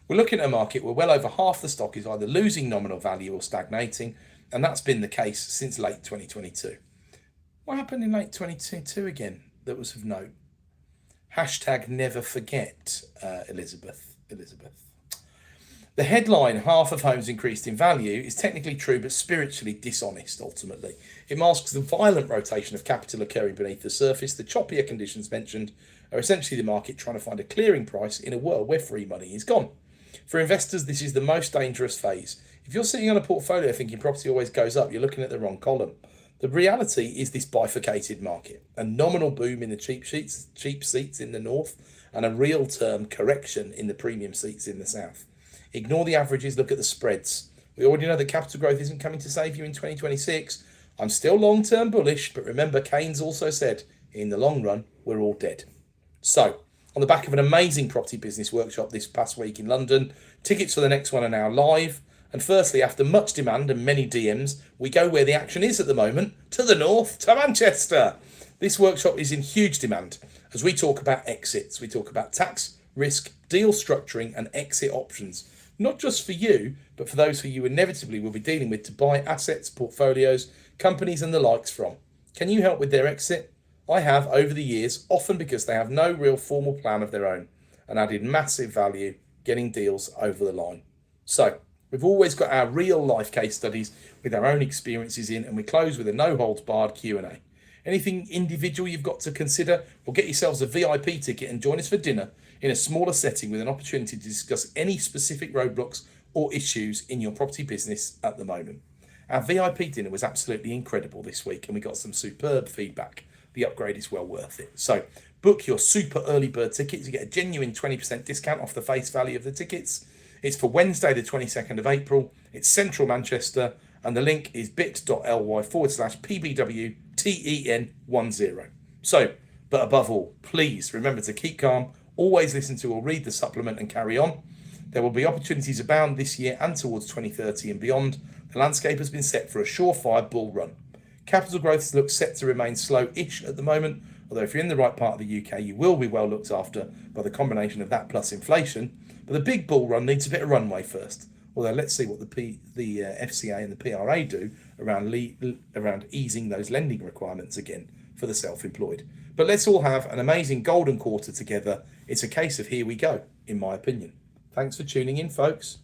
We're looking at a market where well over half the stock is either losing nominal value or stagnating, and that's been the case since late 2022. What happened in late 2022 again that was of note? Hashtag never forget, Elizabeth. The headline, half of homes increased in value, is technically true but spiritually dishonest ultimately. It masks the violent rotation of capital occurring beneath the surface. The choppier conditions mentioned are essentially the market trying to find a clearing price in a world where free money is gone. For investors, this is the most dangerous phase. If you're sitting on a portfolio thinking property always goes up, you're looking at the wrong column. The reality is this bifurcated market, a nominal boom in the cheap seats in the north, and a real term correction in the premium seats in the south. Ignore the averages, look at the spreads. We already know that capital growth isn't coming to save you in 2026. I'm still long-term bullish, but remember Keynes also said, in the long run, we're all dead. So, on the back of an amazing property business workshop this past week in London, tickets for the next one are now live. And firstly, after much demand and many DMs, we go where the action is at the moment, to the north, to Manchester. This workshop is in huge demand as we talk about exits. We talk about tax, risk, deal structuring and exit options. Not just for you, but for those who you inevitably will be dealing with to buy assets, portfolios, companies and the likes from. Can you help with their exit? I have over the years, often because they have no real formal plan of their own, and added massive value getting deals over the line. So, we've always got our real life case studies with our own experiences in, and we close with a no holds barred Q&A. Anything individual you've got to consider, or get yourselves a VIP ticket and join us for dinner in a smaller setting with an opportunity to discuss any specific roadblocks or issues in your property business at the moment. Our VIP dinner was absolutely incredible this week and we got some superb feedback. The upgrade is well worth it. So book your super early bird tickets. You get a genuine 20% discount off the face value of the tickets. It's for Wednesday the 22nd of April. It's central Manchester and the link is bit.ly/PBWTEN10. So, but above all, please remember to keep calm, always listen to or read the supplement and carry on. There will be opportunities abound this year and towards 2030 and beyond. The landscape has been set for a surefire bull run. Capital growth looks set to remain slow-ish at the moment, although if you're in the right part of the UK, you will be well looked after by the combination of that plus inflation. But the big bull run needs a bit of runway first. Although let's see what the FCA and the PRA do around easing those lending requirements again for the self-employed. But let's all have an amazing golden quarter together. It's a case of here we go, in my opinion. Thanks for tuning in, folks.